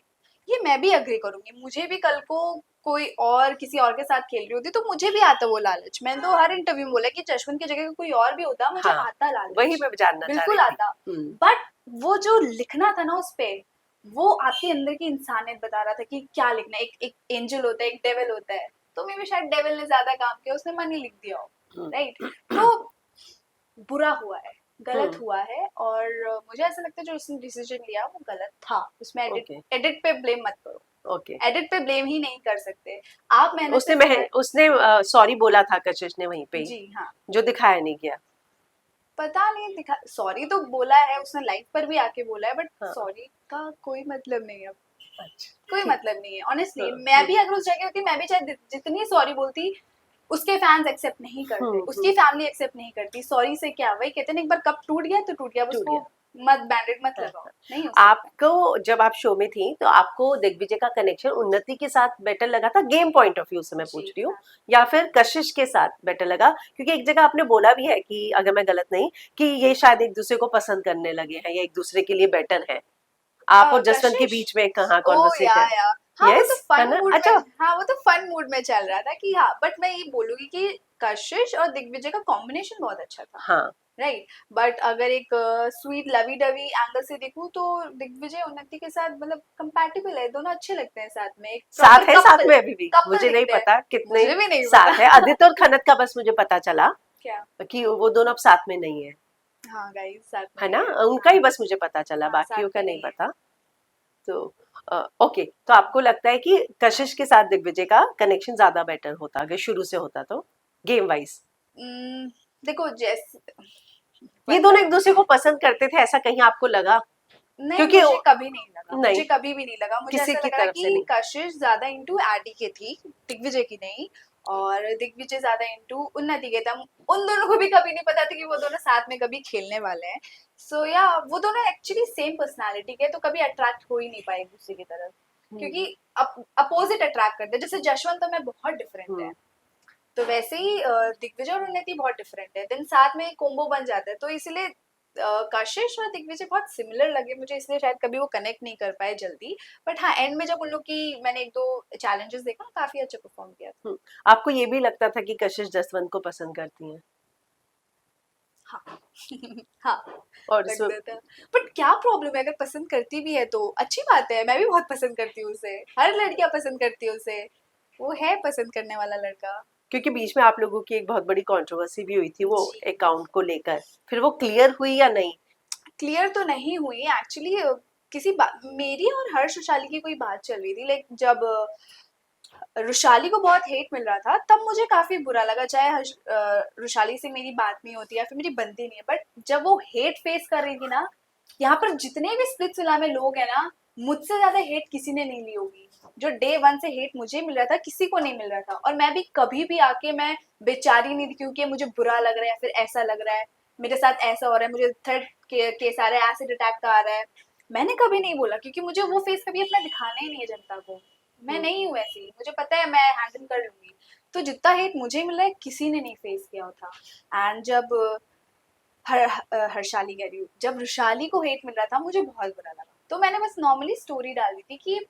ये मैं भी अग्री करूंगी। मुझे भी कल को कोई और किसी और के साथ खेल रही होती तो मुझे भी आता वो लालच। मैंने तो हर इंटरव्यू में बोला कि जशवंत की जगह कोई और भी होता मुझे हाँ, आता लालच, वही मैं जानना चाह बिल्कुल रही थी। आता। बट वो जो लिखना था ना उस पे, वो आपके अंदर की इंसानियत बता रहा था कि क्या लिखना है। एक एंजल होता है, एक डेविल होता है, तो मे भी शायद डेविल ने ज्यादा काम किया, उसने मन ही लिख दिया हो, राइट। तो बुरा हुआ है, गलत हुआ है, और मुझे ऐसा लगता है जो उसने डिसीजन लिया वो गलत था। उसमें ओके एडिट पे ब्लेम मत करो, ओके। एडिट पे ब्लेम ही नहीं कर सकते आप। मेहनत से उसने सॉरी बोला था कशिश ने वहीं पे ही, जी हाँ, जो दिखाया नहीं गया। पता नहीं दिखा, सॉरी तो बोला है उसने, लाइव पर भी आके बोला है, बट हाँ। सॉरी का कोई मतलब नहीं है, अच्छा, कोई ठीक। मतलब नहीं है ऑनेस्टली। हाँ, मैं भी अगर उस जगह होती मैं भी चाहे जितनी सॉरी बोलती, उसके फैंस एक्सेप्ट नहीं करते, उसकी फैमिली एक्सेप्ट नहीं करती। सॉरी से क्या, वही कहते हैं एक बार कप टूट गया तो टूट गया, अब टूट उसको गया। मत बैंडेड मत हाँ, लगाओ, हाँ। नहीं हो सकता। आपको जब आप शो में थी तो आपको दिग्विजय का कनेक्शन उन्नति के साथ बेटर लगा था, गेम पॉइंट ऑफ व्यू से मैं पूछ जी रही हूँ, हाँ, या फिर कशिश के साथ बेटर लगा? क्योंकि एक जगह आपने बोला भी है कि अगर मैं गलत नहीं, कि ये शायद एक दूसरे को पसंद करने लगे हैं या एक दूसरे के लिए बेटर है। आप और जसवंत के कशिश, बीच में कहाँ ओ कॉन्वर्सेशन? या हाँ वो तो यस, है फन ना? मूड में, अच्छा। हाँ वो तो फन मूड में चल रहा था कि हाँ, बट मैं ये बोलूंगी कि कशिश और दिग्विजय का कॉम्बिनेशन बहुत अच्छा था, हाँ, राइट। बट अगर एक स्वीट लवी डवी एंगल से देखूं तो दिग्विजय उन्नति के साथ मतलब कंपैटिबल है, दोनों अच्छे लगते हैं साथ में, एक साथ प्रॉपर है साथ कपल, में अभी भी, कपल मुझे नहीं दिखते हैं। पता कितने मुझे भी नहीं साथ है पता आदित्य और खनत का, बस मुझे पता चला क्या, कि वो दोनों अब साथ में नहीं है, हाँ गाइस साथ में है ना? नहीं है, उनका हाँ ही बस मुझे पता चला, हाँ साथ बाकियों का में नहीं नहीं है। पता। तो ओके, तो आपको लगता है कि कशिश के साथ दिग्विजय का कनेक्शन ज्यादा बेटर होता अगर शुरू से होता तो, गेम वाइज? देखो जैसे ये दोनों एक दूसरे को पसंद करते थे, ऐसा कहीं आपको लगा? नहीं, क्योंकि मुझे कभी नहीं लगा, नहीं, मुझे कभी भी नहीं लगा। मुझे किसी ऐसा की लग रहा तरफ से कि नहीं। कशिश ज्यादा इंटू एडी के थी, दिग्विजय की नहीं, और दिग्विजय ज्यादा इंटू उन्नति के था। उन दोनों को भी कभी नहीं पता था कि वो दोनों साथ में कभी खेलने वाले हैं। सो या वो दोनों एक्चुअली सेम पर्सनालिटी के, तो कभी अट्रैक्ट हो ही नहीं पाए एक दूसरे की तरफ, क्योंकि अपोजिट अट्रैक्ट करते हैं। जैसे जशवंत और मैं बहुत डिफरेंट है, तो वैसे ही दिग्विजय और उन्नति बहुत डिफरेंट है, देन साथ में कोम्बो बन जाता है। तो इसीलिए कशिश और दिग्विजय बहुत सिमिलर लगे मुझे, इसलिए शायद कभी वो कनेक्ट नहीं कर पाए जल्दी। बट हाँ, एंड में जब उन लोग की मैंने एक दो चैलेंजेस देखा, काफी अच्छा परफॉर्म किया था। आपको ये भी लगता था कि कशिश जसवंत को पसंद करती हैं? हाँ हाँ और लगता था। बट क्या प्रॉब्लम है, अगर पसंद करती भी है तो अच्छी बात है, मैं भी बहुत पसंद करती हूँ उसे, हर लड़कियां पसंद करती है उसे, वो है पसंद करने वाला लड़का। क्योंकि बीच में आप लोगों की एक बहुत बड़ी कंट्रोवर्सी भी हुई थी वो जी, अकाउंट को लेकर, फिर वो क्लियर हुई या नहीं? क्लियर तो नहीं हुई एक्चुअली। किसी बात, मेरी और हर्ष रुशाली की कोई बात चल रही थी, लाइक जब रुशाली को बहुत हेट मिल रहा था तब मुझे काफी बुरा लगा, चाहे रुशाली से मेरी बात नहीं होती या फिर मेरी बनती नहीं है, बट जब वो हेट फेस कर रही थी ना, यहाँ पर जितने भी स्प्लिट्सविला में लोग हैं ना, मुझसे ज्यादा हेट किसी ने नहीं ली होगी। जो डे वन से हेट मुझे मिल रहा था किसी को नहीं मिल रहा था, और मैं भी कभी भी आके मैं बेचारी नहीं थी क्योंकि मुझे बुरा लग रहा है या फिर ऐसा लग रहा है मेरे साथ ऐसा हो रहा है, मुझे थर्ड केस आ रहा है, एसिड अटैक का आ रहा है, मैंने कभी नहीं बोला, क्योंकि मुझे वो फेस कभी अपना दिखाना ही नहीं है जनता को। मैं नहीं हूँ ऐसी, मुझे पता है मैं हैंडल कर लूंगी। तो जितना हेट मुझे मिला है किसी ने नहीं फेस किया था। एंड जब हर्षाली कह रही हूँ, जब रुशाली को हेट मिल रहा था मुझे बहुत बुरा लगा, तो मैंने बस नॉर्मली स्टोरी डाल दी थी कि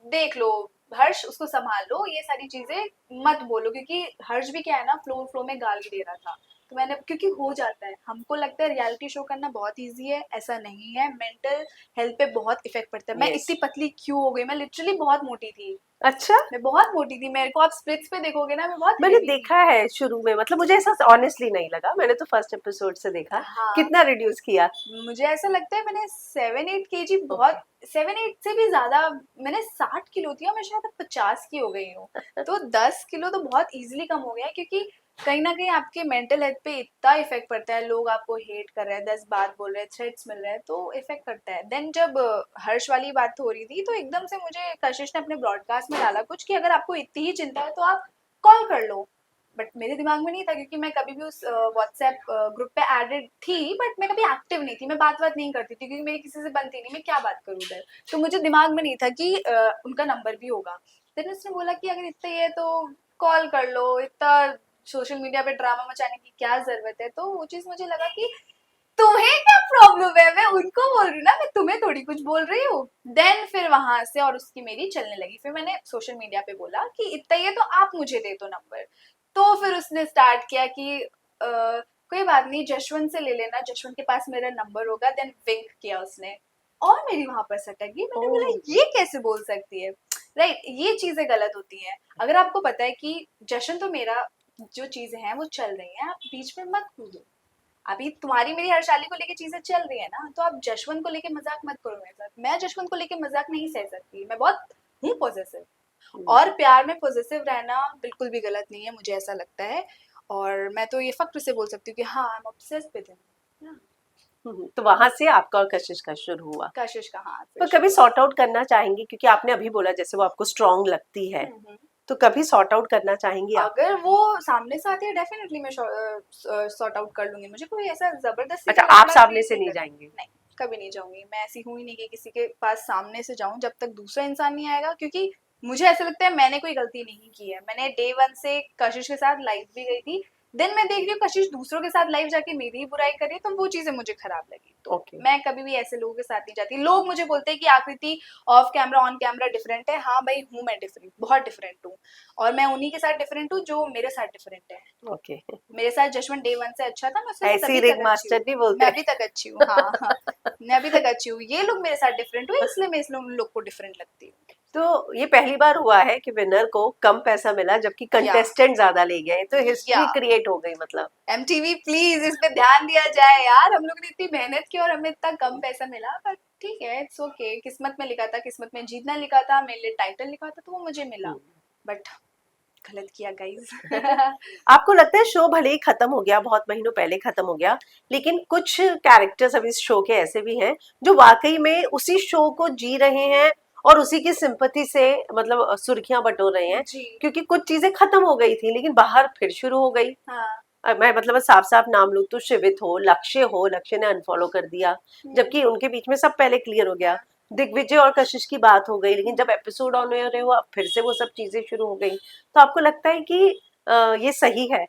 देख लो हर्ष, उसको संभाल लो, ये सारी चीजें मत बोलो, क्योंकि हर्ष भी क्या है ना, फ्लो फ्लो में गाली दे रहा था। तो मैंने, क्योंकि हो जाता है, हमको लगता है रियलिटी शो करना बहुत इजी है, ऐसा नहीं है, मेंटल हेल्थ पे बहुत इफेक्ट पड़ता है। मैं यस। इतनी पतली क्यों हो गई, मैं लिटरली बहुत मोटी थी, अच्छा, मैं बहुत मोटी थी, मेरे को आप स्प्लिट्स पे देखोगे ना, मैं बहुत मैंने हेवी थी। देखा है शुरू में, मतलब मुझे ऐसा ऑनेस्टली नहीं लगा, मैंने तो फर्स्ट एपिसोड से देखा। हाँ, कितना रिड्यूस किया? मुझे ऐसा लगता है मैंने 7-8 kg ओके। बहुत, 7-8 से भी ज्यादा, मैंने 60 किलो थी और मैं शायद अब 50 की हो गई हूँ। तो 10 किलो तो बहुत इजीली कम हो गया है, क्योंकि कहीं ना कहीं आपके मेंटल हेल्थ पे इतना इफेक्ट पड़ता है, लोग आपको हेट कर रहे हैं, 10 बात बोल रहे हैं, थ्रेट्स मिल रहे हैं, तो इफेक्ट करता है। देन जब हर्ष वाली बात हो रही थी तो एकदम से मुझे कशिश ने अपने ब्रॉडकास्ट में डाला कुछ कि अगर आपको इतनी ही चिंता है तो आप कॉल कर लो, बट मेरे दिमाग में नहीं था, क्योंकि मैं कभी भी उस व्हाट्सएप ग्रुप पे एडेड थी, बट मैं कभी एक्टिव नहीं थी, मैं बात नहीं करती थी, क्योंकि मेरी किसी से बनती नहीं, मैं क्या बात करूँ उधर। तो मुझे दिमाग में नहीं था कि उनका नंबर भी होगा। फिर उसने बोला कि अगर इतना ही है तो कॉल कर लो, इतना सोशल मीडिया पे ड्रामा मचाने की क्या जरूरत है। तो वो चीज मुझे लगा कि तुम्हें क्या प्रॉब्लम है, मैं उनको बोल रही हूँ ना, मैं तुम्हें थोड़ी कुछ बोल रही हूँ। देन फिर वहां से और उसकी मेरी चलने लगी। फिर मैंने सोशल मीडिया पे बोला कि इतना ही है तो आप मुझे दे दो नंबर। तो फिर उसने स्टार्ट किया कि कोई बात नहीं, जशवंत से ले लेना, जशवंत के पास मेरा नंबर होगा। देन विंक किया उसने, और मेरी वहां पर सटक गई। मैंने बोला ओह, ये कैसे बोल सकती है, राइट। ये चीजें गलत होती हैं। अगर आपको पता है कि जशन तो मेरा, जो चीजें हैं वो चल रही हैं, आप बीच में मत कूदो। अभी तुम्हारी मेरी हर्षाली को लेके चीजें चल रही है ना, तो आप जशवंत को लेके मजाक मत करो मेरे साथ। मैं जशवंत को लेके मजाक नहीं सह सकती, मैं बहुत हूँ पॉजिटिव। और प्यार में पॉजिटिव रहना बिल्कुल भी गलत नहीं है, मुझे ऐसा लगता है। और मैं तो ये फक्र से बोल सकती हूँ कि हाँ, I am obsessed with him. तो वहां से आपका और कशिश का शुरू हुआ। कशिश का, हाँ, तो फिर कभी शुरू सॉर्ट आउट करना चाहेंगी, क्योंकि आपने अभी बोला जैसे वो आपको स्ट्रांग लगती है, हुआ। तो कभी सॉर्ट आउट करना चाहेंगी आप? अगर वो सामने से आती है, डेफिनेटली मैं सॉर्ट आउट कर लूंगी। मुझे कोई ऐसा जबरदस्ती अच्छा, का आप मामला सामने क्रिएट से नहीं नहीं करना। जाएंगे? नहीं, कभी नहीं जाऊंगी। मैं ऐसी हूं ही नहीं कि किसी के पास सामने से जाऊं जब तक दूसरा इंसान नहीं आएगा, क्योंकि मुझे ऐसा लगता है मैंने कोई गलती नहीं की है। मैंने डे वन से कशिश के साथ लाइव भी गई थी। देन मैं देख रही हूँ कशिश दूसरों के साथ लाइव जाके मेरी ही बुराई कर रही है, तो वो चीजें मुझे खराब लगी। तो ओके। मैं कभी भी ऐसे लोगों के साथ नहीं जाती। लोग मुझे बोलते हैं कि आकृति of camera on camera different है। हाँ भाई, हूँ मैं डिफरेंट, बहुत डिफरेंट हूँ। और मैं उन्हीं के साथ डिफरेंट हूँ जो मेरे साथ डिफरेंट है। ओके। मेरे साथ जशवंत डे वन से अच्छा था, मैं उसके साथ ऐसी अभी रिंग तक अच्छी मास्टर हूँ। नहीं बोलते। मैं अभी तक अच्छी हूँ, हाँ हाँ। मैं अभी तक अच्छी हूँ। ये लोग मेरे साथ डिफरेंट हुए, इसलिए मैं उन लोग को डिफरेंट लगती हूँ। तो ये पहली बार हुआ है कि विनर को कम पैसा मिला जबकि या कंटेस्टेंट ज्यादा ले गए, तो या हिस्ट्री क्रिएट हो गई मतलब। एमटीवी प्लीज इस पे ध्यान दिया जाए यार। हम लोग ने इतनी मेहनत की और हमें इतना कम पैसा मिला, पर ठीक है, इट्स ओके। किस्मत में लिखा था, किस्मत में जीतना लिखा था, मेरे लिए टाइटल लिखा था, तो वो मुझे मिला। बट गलत किया गाइस। आपको लगता है शो भले ही खत्म हो गया, बहुत महीनों पहले खत्म हो गया, लेकिन कुछ कैरेक्टर्स अभी इस शो के ऐसे भी हैं जो वाकई में उसी शो को जी रहे हैं और उसी की सिंपैथी से मतलब सुर्खियां बटोर रहे हैं, जी क्योंकि कुछ चीजें खत्म हो गई थी लेकिन बाहर फिर शुरू हो गई। हाँ। मैं मतलब साफ साफ नाम लूं तो शिवित हो, लक्ष्य ने अनफॉलो कर दिया, जबकि उनके बीच में सब पहले क्लियर हो गया। दिग्विजय और कशिश की बात हो गई, लेकिन जब एपिसोड ऑन हो रहे हो अब फिर से वो सब चीजें शुरू हो गई। तो आपको लगता है कि ये सही है?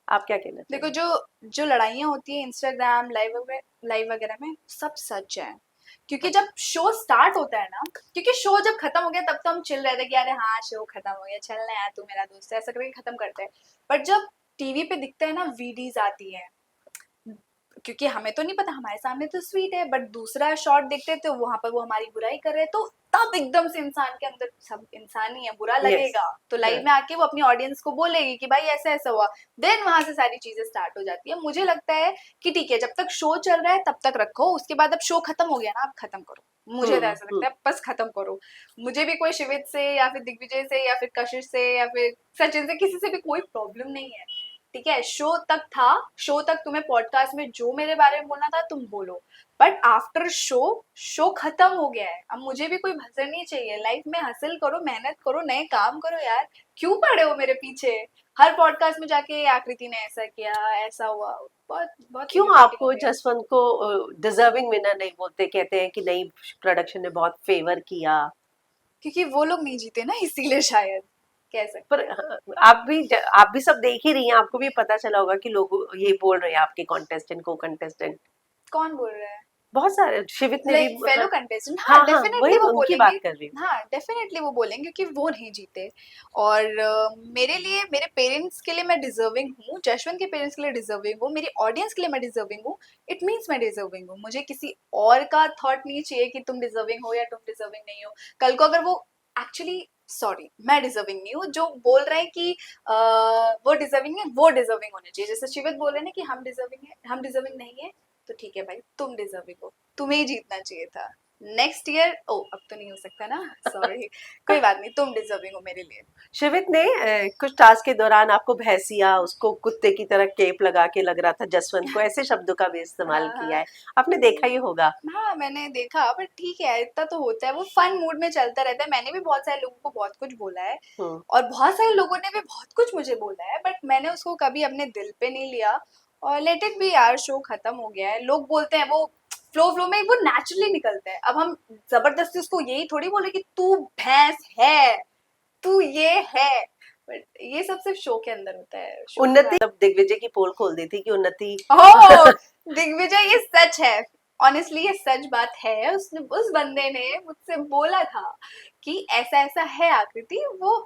आप क्या कहना देखो, चाहेंगे? जो जो लड़ाइयाँ होती है इंस्टाग्राम लाइव वगैरह में, सब सच है। क्योंकि जब शो स्टार्ट होता है ना, क्योंकि शो जब खत्म हो गया तब तो हम चिल रहे थे कि अरे हाँ शो खत्म हो गया, चल ना यार, तू मेरा दोस्त है, ऐसा करके खत्म करते हैं। बट जब टीवी पे दिखता है ना, वीडीज आती है, क्योंकि हमें तो नहीं पता, हमारे सामने तो स्वीट है, बट दूसरा शॉट देखते तो वहां पर वो हमारी बुराई कर रहे हैं, तो तब एकदम से इंसान के अंदर, सब इंसान ही है, बुरा यस। लगेगा। तो लाइव में आके वो अपनी ऑडियंस को बोलेगी कि भाई ऐसा ऐसा हुआ। देन वहां से सारी चीजें स्टार्ट हो जाती है। मुझे लगता है कि ठीक है, जब तक शो चल रहा है तब तक रखो, उसके बाद अब शो खत्म हो गया ना, अब खत्म करो। मुझे तो ऐसा लगता है, बस खत्म करो। मुझे भी कोई शिवित से या फिर दिग्विजय से या फिर कशिश से या फिर सचिन से, किसी से भी कोई प्रॉब्लम नहीं है। ठीक है, शो तक था, शो तक तुम्हें पॉडकास्ट में जो मेरे बारे में बोलना था तुम बोलो, बट आफ्टर शो, शो खत्म हो गया है। अब मुझे भी कोई भसर नहीं चाहिए। लाइफ में हासिल करो, मेहनत करो, नए काम करो यार। क्यों पड़े हो मेरे पीछे हर पॉडकास्ट में जाके, आकृति ने ऐसा किया, ऐसा हुआ। बहुत बहुत क्यों इरिटेटिंग हो आपको गया। जसवंत को डिजर्विंग विनर नहीं बोलते? कहते हैं कि नहीं, प्रोडक्शन ने बहुत फेवर किया। क्योंकि वो लोग नहीं जीते ना, इसीलिए शायद कह पर सकते हैं। आप भी सब देख ही रही हैं, आपको भी पता चला होगा कि लोग ये बोल रहे हैं आपके कॉन्टेस्टेंट को कंटेस्टेंट। कौन बोल रहा है? बहुत सारे, शिवित ने भी। लाइक फेलो कंटेस्टेंट, हाँ हाँ हाँ, डेफिनेटली वही वो उनकी बोलेंगे। बात कर रही हूँ। हाँ डेफिनेटली वो बोलेंगे क्योंकि वो नहीं जीते। और मेरे लिए, मेरे पेरेंट्स के लिए मैं डिजर्विंग हूँ, जशवंत के पेरेंट्स के लिए डिजर्विंग हूँ, मेरी ऑडियंस के लिए मैं डिजर्विंग हूँ। इट मीन्स मैं डिजर्विंग हूँ। मुझे किसी और का थॉट नहीं चाहिए कि तुम डिजर्विंग हो या तुम डिजर्विंग नहीं हो। कल को अगर वो एक्चुअली, सॉरी मैं डिजर्विंग नहीं हूँ, जो बोल रहे हैं कि वो डिजर्विंग है, वो डिजर्विंग होने चाहिए। जैसे शिवित बोल रहे हैं ना कि हम डिजर्विंग है, हम डिजर्विंग नहीं है, तो ठीक है भाई, तुम डिजर्विंग हो, तुम्हें ही जीतना चाहिए था। नेक्स्ट ईयर अब तो नहीं हो सकता ना, सॉरी। कोई बात नहीं, तुम डिजर्विंग हो मेरे लिए। शिवित ने कुछ टास्क के दौरान आपको भैंसिया, उसको कुत्ते की तरह केप लगा के लग रहा था जसवंत को, ऐसे शब्दों का भी इस्तेमाल हाँ किया हाँ। है। आपने देखा ही होगा। हाँ मैंने देखा, बट ठीक है, इतना तो होता है, वो फन मूड में चलता रहता है। मैंने भी बहुत सारे लोगों को बहुत कुछ बोला है, हम्म। और बहुत सारे लोगों ने भी बहुत कुछ मुझे बोला है, बट मैंने उसको कभी अपने दिल पे नहीं लिया। और लेट इट बी यार, शो खत्म हो गया है। लोग बोलते हैं वो फ्लो फ्लो में वो नेचुरली निकलता है। अब हम जबरदस्ती उसको यही थोड़ी बोले कि तू भैंस है, तू ये है। बट ये सब सिर्फ शो के अंदर होता है, शो के उन्नति, बाहर। जब दिग्विजय की पोल खोल दी थी कि उन्नति ओह दिग्विजय, ये सच है। ऑनेस्टली ये सच बात है। उसने, उस बंदे ने मुझसे बोला था कि ऐसा ऐसा है आकृति। वो,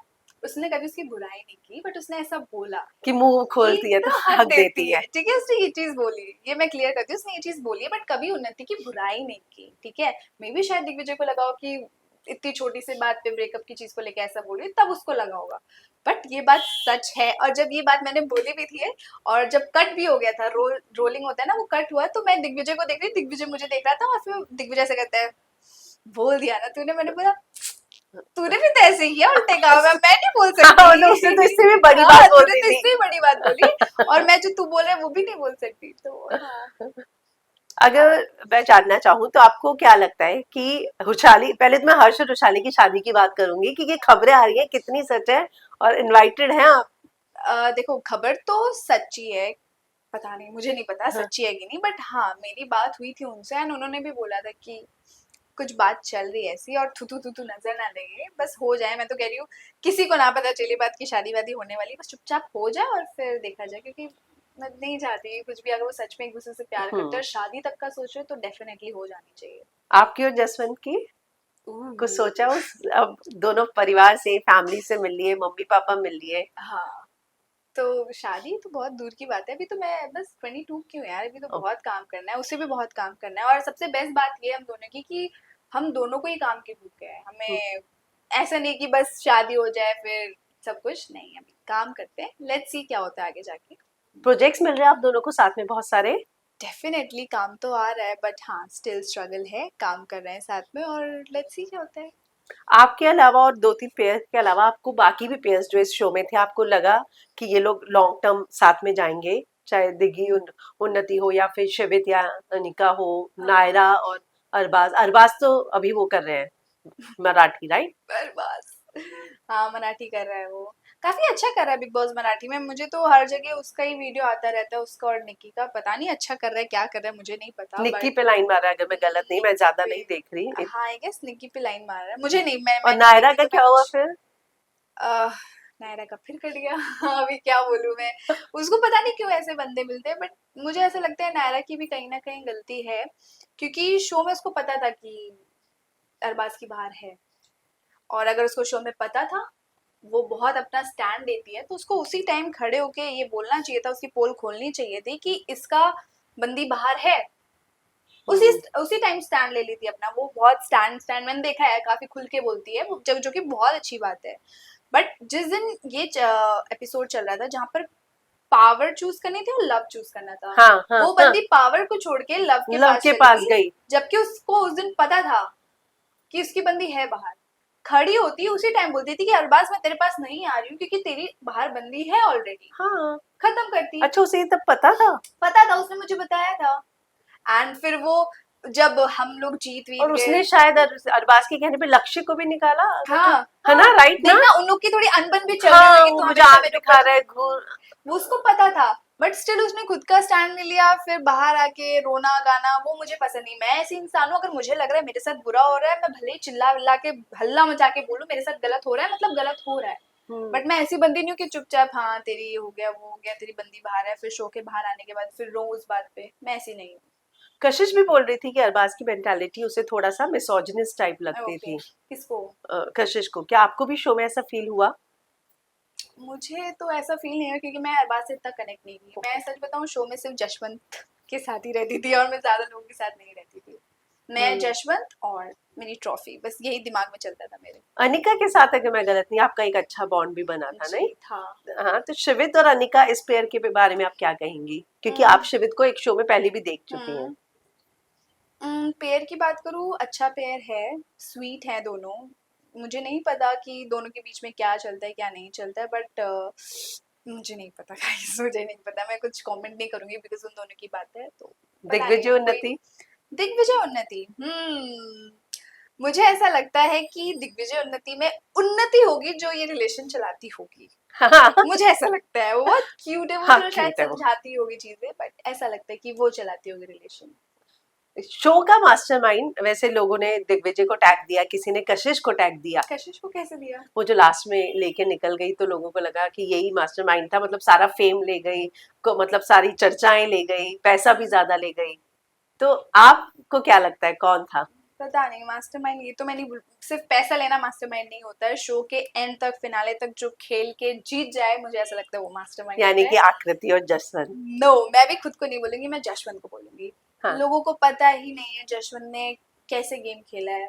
उसने कभी उसकी बुराई नहीं की, बट उसने ऐसा बोला कि मुंह कि खोलती है तो तो हक हक देती देती है। है। ठीक है, उसने ये चीज बोली, ये मैं क्लियर करती हूँ, उसने ये चीज बोली है, बट कभी उन्नति की बुराई नहीं की। ठीक है, मे बी शायद दिग्विजय को लगा हो कि इतनी छोटी सी बात पे ब्रेकअप की चीज को लेके ऐसा बोली, तब उसको लगा होगा। बट ये बात सच है। और जब ये बात मैंने बोली भी थी, और जब कट भी हो गया था, रोलिंग होता है ना, वो कट हुआ, तो मैं दिग्विजय को देख रही, दिग्विजय मुझे देख रहा था, और फिर दिग्विजय से कहता है, बोल दिया ना तूने। मैंने बोला तूने भी तो ऐसे ही किया उल्टे काम, मैं नहीं बोल हाँ, तो उसने तो सकती। इससे भी बड़ी हाँ बात बोल तूने दी तो थी। इससे ही बड़ी बात बोली, और मैं जो तू बोल रहा है वो भी नहीं बोल सकती। तो हाँ। अगर मैं जानना चाहूँ तो आपको क्या लगता है कि रुशाली, पहले तो मैं हर्ष और रुशाली की शादी की बात करूंगी कि ये खबरें आ रही हैं, कितनी सच है, और इनवाइटेड हैं आप? देखो खबर तो सच्ची है, पता नहीं, मुझे नहीं पता हाँ। सच्ची है कि नहीं, बट हाँ मेरी बात हुई थी उनसे, एंड उन्होंने भी बोला था कि कुछ बात चल रही है ऐसी, और थू थू नजर ना लगे, बस हो जाए। मैं तो कह रही हूँ किसी को ना पता चले बात की शादी वादी होने वाली, बस चुपचाप हो जाए और फिर देखा जाए। क्योंकि मैं नहीं चाहती कुछ भी, अगर वो सच में एक दूसरे से प्यार करते हैं और शादी तक का सोच रहे, तो डेफिनेटली हो जानी चाहिए। आपकी और जसवंत की कुछ सोचा उस, अब दोनों परिवार से, फैमिली से मिल लिए, मम्मी पापा मिल लिए? हाँ, तो शादी तो बहुत दूर की बात है। अभी तो मैं बस 22 की हूँ यार, अभी तो बहुत काम करना है, उसे भी बहुत काम करना है। और सबसे बेस्ट बात ये है हम दोनों की कि हम दोनों को ही काम की भूख है। हमें ऐसा नहीं कि बस शादी हो जाए फिर सब कुछ, नहीं, अभी काम करते हैं, लेट्स सी क्या होता है आगे जाके। प्रोजेक्ट्स मिल रहे हैं आप दोनों को साथ में बहुत सारे? डेफिनेटली काम तो आ रहा है, बट हाँ स्टिल स्ट्रगल है, काम कर रहे हैं साथ में, और लेट्स सी क्या होता है। आपके अलावा और दो तीन पेयर के अलावा आपको बाकी भी पेयर्स जो इस शो में थे, आपको लगा कि ये लोग लॉन्ग टर्म साथ में जाएंगे? चाहे दिग्गी उन्नति हो, या फिर शिवित या अनिका हो, हाँ नायरा और अरबाज। अरबाज तो अभी वो कर रहे हैं मराठी, राइट? बस हाँ मराठी कर रहा है वो, काफी अच्छा कर रहा है बिग बॉस मराठी में। मुझे तो हर जगह उसका ही वीडियो आता रहता है, उसका और निक्की का। पता नहीं अच्छा कर रहा है, क्या कर रहा है, मुझे नहीं पता, निक्की बट पे लाइन मारा है, अगर मैं गलत नहीं, मैं निक्की ज्यादा पे, नहीं देख रही। हाँ आई गेस निक्की पे लाइन मार रहा है, मुझे नहीं, और मैं नहीं नायरा देखती का तो मैं क्या हुआ कुछ फिर? आह, नायरा का फिर कट गया। अभी क्या बोलूं मैं, उसको पता नहीं क्यों ऐसे बंदे मिलते हैं, बट मुझे ऐसा लगता है नायरा की भी कहीं ना कहीं गलती है, क्योंकि शो में उसको पता था कि अरबाज की बाहर है, और अगर उसको शो में पता था वो बहुत अपना स्टैंड देती है, तो उसको उसी टाइम खड़े होके ये बोलना चाहिए था, उसकी पोल खोलनी चाहिए थी कि इसका बंदी बाहर है। उसी हम्म। उसी टाइम स्टैंड ले ली थी अपना। वो बहुत स्टैंड स्टैंड मैंने देखा है, काफी खुल के बोलती है वो, जो कि बहुत अच्छी बात है। बट जिस दिन ये एपिसोड चल रहा था जहाँ पर पावर चूज करनी थी और लव चूज करना था, हाँ हाँ वो हाँ, बंदी पावर को छोड़ के लव के लव पास के चली पास गई, गई। जबकि उसको उस दिन पता था कि उसकी बंदी है बाहर। खड़ी होती उसी टाइम बोलती थी कि अरबाज मैं तेरे पास नहीं आ रही हूँ क्योंकि तेरी बाहर बंदी है ऑलरेडी, हाँ। खत्म करती। अच्छा, उसे ये तब पता था? पता था, उसने मुझे बताया था। एंड फिर वो जब हम लोग जीत वीत और गए, उसने शायद अरबाज के कहने पे लक्ष्य को भी निकाला, अगर जो, हाँ है हाँ, ना, राइट ना? देखना उन लोग की थोड़ी अनबन भी चल रही हाँ, होगी, वो तो मुझे हमेशा आंख मेरे दिखा ऊपर, रहा है, घूर। वो उसको पता था। बट स्टिल उसने खुद का स्टैंड ले लिया, फिर बाहर आके रोना गाना, वो मुझे पसंद नहीं। मैं ऐसी इंसान हूँ, अगर मुझे लग रहा है मेरे साथ बुरा हो रहा है, मैं भले ही चिल्ला विल्ला के हल्ला मचा के बोलूं मेरे साथ गलत हो रहा है, मतलब गलत हो रहा है। बट मैं ऐसी बंदी नहीं हूँ कि चुपचाप हाँ तेरी ये हो गया वो हो गया, तेरी बंदी बाहर है, फिर शो के बाहर आने के बाद फिर रो उस बात पे, मैं ऐसी नहीं कशिश भी बोल रही थी कि अरबाज की मेंटालिटी उसे थोड़ा सा मिसोजिनिस्ट टाइप हूँ। लगती ओके, थी। किसको? कशिश को, क्या आपको भी शो में ऐसा फील हुआ? मुझे तो ऐसा फील नहीं है, क्योंकि मैं अरबाज से इतना कनेक्ट नहीं हुई। मैं सच बताऊं, शो में सिर्फ जशवंत के साथ ही रहती थी, और मैं ज्यादा लोगों के साथ नहीं रहती थी। मैं हम्म। जशवंत और मेरी ट्रॉफी, बस यही दिमाग में चलता था मेरे। अनिका के साथ, अगर मैं गलत नहीं, आपका एक अच्छा बॉन्ड भी बना था, नहीं? जी था। हाँ, तो शिवित और अनिका, इस पेयर के बारे में आप क्या कहेंगी, क्योंकि हम्म आप शिवित को एक शो में पहले भी देख चुकी हैं? हम्म पेयर की बात करूँ, अच्छा पेयर है, स्वीट है दोनों। मुझे नहीं पता कि दोनों के बीच में क्या चलता है, क्या नहीं चलता है, बट मुझे नहीं पता गाइस, मुझे नहीं पता। मैं कुछ कमेंट नहीं करूँगी बिकॉज़ उन दोनों की बात है, तो पता नहीं, दिग्विजय कोई उन्नति? दिग्विजय उन्नति, मुझे ऐसा लगता है कि दिग्विजय उन्नति में उन्नति होगी जो ये रिलेशन चलाती होगी। हाँ मुझे ऐसा लगता है, वो बहुत क्यूट है, वो हाँ, थोड़ा शायद क्यूट है वो। समझाती होगी चीज़ें, बट ऐसा लगता है कि वो चलाती होगी रिलेशन। शो का मास्टरमाइंड वैसे लोगों ने दिग्विजय को टैग दिया, किसी ने कशिश को टैग दिया। कशिश को कैसे दिया? वो जो लास्ट में लेके निकल गई तो लोगों को लगा कि यही मास्टरमाइंड था, मतलब सारा फेम ले गई को, मतलब सारी चर्चाएं ले गई, पैसा भी ज्यादा ले गई। तो आपको क्या लगता है कौन था? पता नहीं, मास्टरमाइंड ये तो मैं नहीं सिर्फ पैसा लेना मास्टरमाइंड नहीं होता है, शो के एंड तक, फिनाले तक जो खेल के जीत जाए, मुझे ऐसा लगता है वो मास्टरमाइंड यानी होता कि है। आकृति और जसवंत। नो, मैं भी खुद को नहीं बोलूंगी, मैं जशवंत को बोलूंगी। हाँ। लोगों को पता ही नहीं है जशवंत ने कैसे गेम खेला है।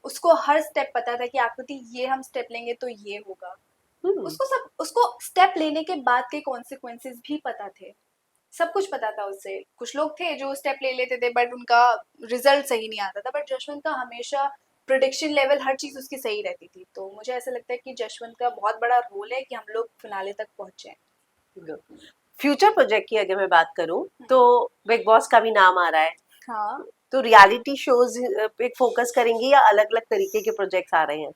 उसको हर स्टेप पता था कि आकृति ये हम स्टेप लेंगे तो ये होगा। हम्म। उसको स्टेप लेने के बाद के कॉन्सिक्वेंसेस भी पता थे, सब कुछ पता था उससे। कुछ लोग थे जो स्टेप ले लेते थे बट उनका रिजल्ट सही नहीं आता था, बट जशवंत का हमेशा प्रोडिक्शन लेवल, हर चीज उसकी सही रहती थी। तो मुझे ऐसा लगता है कि जशवंत का बहुत बड़ा रोल है कि हम लोग फिनाले तक पहुंचे। फ्यूचर प्रोजेक्ट की अगर मैं बात करूं तो बिग बॉस का भी नाम आ रहा है, हाँ। तो रियलिटी शोज पे फोकस करेंगी या अलग अलग तरीके के प्रोजेक्ट्स आ रहे हैं?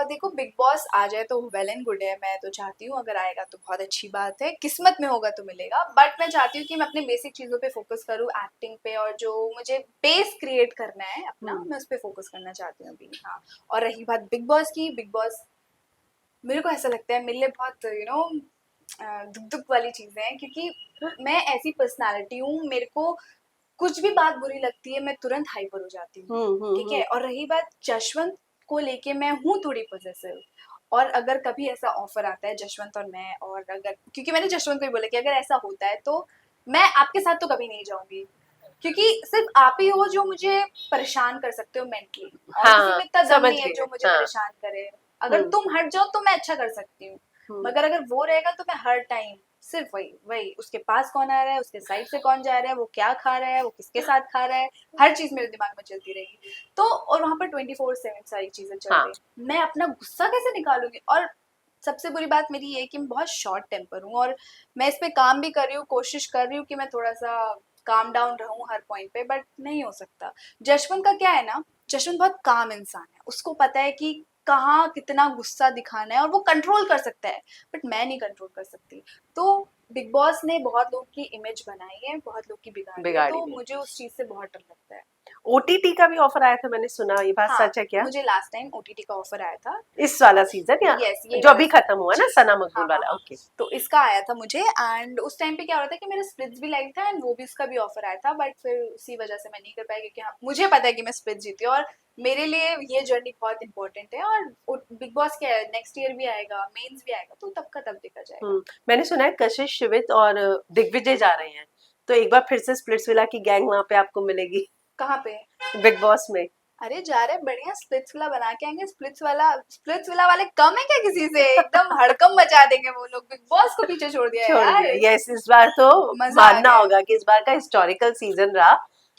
देखो, बिग बॉस आ जाए तो वेल एंड गुड है, मैं तो चाहती हूँ अगर आएगा तो बहुत अच्छी बात है, किस्मत में होगा तो मिलेगा। बट मैं चाहती हूँ कि मैं अपने बेसिक चीज़ों पे फोकस करूँ, एक्टिंग पे, और जो मुझे बेस क्रिएट करना है अपना, मैं उस पर फोकस करना चाहती हूँ अभी। हाँ। और रही बात बिग बॉस की, बिग बॉस मेरे को ऐसा लगता है मेरे लिए बहुत दुख दुख वाली चीज़ें हैं, क्योंकि मैं ऐसी पर्सनालिटी हूँ, मेरे को कुछ भी बात बुरी लगती है मैं तुरंत हाइपर हो जाती हूँ। ठीक है। और रही बात जशवंत को लेके, मैं हूँ थोड़ी पॉसेसिव, और अगर कभी ऐसा ऑफर आता है जशवंत और मैं, और अगर, क्योंकि मैंने जशवंत को ही बोला कि अगर ऐसा होता है तो मैं आपके साथ तो कभी नहीं जाऊंगी, क्योंकि सिर्फ आप ही हो जो मुझे परेशान कर सकते हो मेंटली, और किसी हाँ, में इतना दम समझ नहीं है गए। जो मुझे हाँ। परेशान करे। अगर तुम हट जाओ तो मैं अच्छा कर सकती हूँ, मगर अगर वो रहेगा तो मैं हर टाइम सिर्फ वही वही, उसके पास कौन आ रहा है, उसके साइड से कौन जा रहा है, वो क्या खा रहा है, वो किसके साथ खा रहा है, हर चीज मेरे दिमाग में चलती रहेगी। तो और वहां पर 24/7 सारी चीजें चल हाँ। रही, मैं अपना गुस्सा कैसे निकालूंगी? और सबसे बुरी बात मेरी ये है कि मैं बहुत शॉर्ट टेम्पर हूँ, और मैं इस पे काम भी कर रही हूँ, कोशिश कर रही हूँ कि मैं थोड़ा सा काम डाउन रहूं हर पॉइंट पे, बट नहीं हो सकता। जशवंत का क्या है ना, जशवंत बहुत काम इंसान है, उसको पता है कि कहाँ कितना गुस्सा दिखाना है, और वो कंट्रोल कर सकता है, बट मैं नहीं कंट्रोल कर सकती। तो बिग बॉस ने बहुत लोग की इमेज बनाई है, बहुत लोग की बिगाड़ी है, बिगाड़ी तो भी। मुझे उस चीज से बहुत डर लगता है। ओटीटी का भी ऑफर आया था, मैंने सुना, ये बात हाँ, सच है क्या? मुझे लास्ट टाइम ओटीटी का ऑफर आया था। इस वाला सीजन या यस, ये जो वाला अभी खत्म हुआ ना, जी। सना हाँ मकबूल हाँ वाला? हाँ। ओके। तो इसका आया था मुझे, एंड उस टाइम पे क्या हो रहा था कि मेरा स्प्लिट्स भी लाइव था, एंड वो भी, इसका भी ऑफर आया था, बट फिर उसी वजह से मैं नहीं कर पाई, क्योंकि हाँ, मुझे पता है कि मैं स्प्लिट्स जीती हूँ, और मेरे लिए ये जर्नी बहुत इंपॉर्टेंट है। और बिग बॉस क्या है, नेक्स्ट ईयर भी आएगा, मेंस भी आएगा, तो तब का तब देखा जाएगा। मैंने सुना है कशिश, शिवित और दिग्विजय जा रहे हैं, तो एक बार फिर से स्प्लिट्सविला की गैंग वहां पे आपको मिलेगी कहाँ पे? बिग बॉस में। अरे जा रहे बढ़िया, स्प्लिट्स वाला बना के आएंगे। स्प्लिट्स वाला वाले कम है क्या किसी से? एकदम हड़कम मचा देंगे वो लोग, बिग बॉस को पीछे छोड़ दिया है छोड़ यार। दिया, यस, इस बार तो मजा आ मानना गया है। होगा कि इस बार का हिस्टोरिकल सीजन रहा।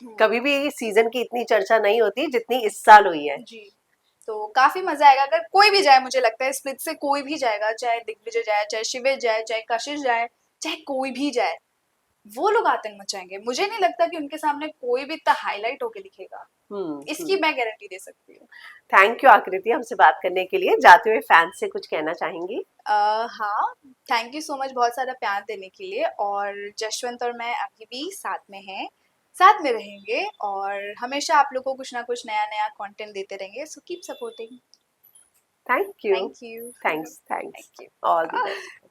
हम्म। कभी भी सीजन की इतनी चर्चा नहीं होती जितनी इस साल हुई है। जी। तो काफी मजा आएगा अगर कोई भी जाए, मुझे लगता है स्प्लिट से कोई भी जाएगा, चाहे दिग्विजय जाए, चाहे शिविर जाए, चाहे कशिश जाए, चाहे कोई भी जाए, वो लोग आतंक मचाएंगे। मुझे नहीं लगता कि उनके सामने कोई भी इतना हाईलाइट होके दिखेगा, इसकी मैं गारंटी दे सकती हूँ। थैंक यू आकृति हमसे बात करने के लिए। जाते हुए फैंस से कुछ कहना चाहेंगी? हाँ, थैंक यू सो मच बहुत सारा प्यार देने के लिए, और जशवंत और मैं अभी भी साथ में हैं, साथ में रहेंगे, और हमेशा आप लोगों को कुछ ना कुछ नया नया कंटेंट देते रहेंगे। So keep supporting. Thank you. Thank you. Thanks. Thank you. All the best.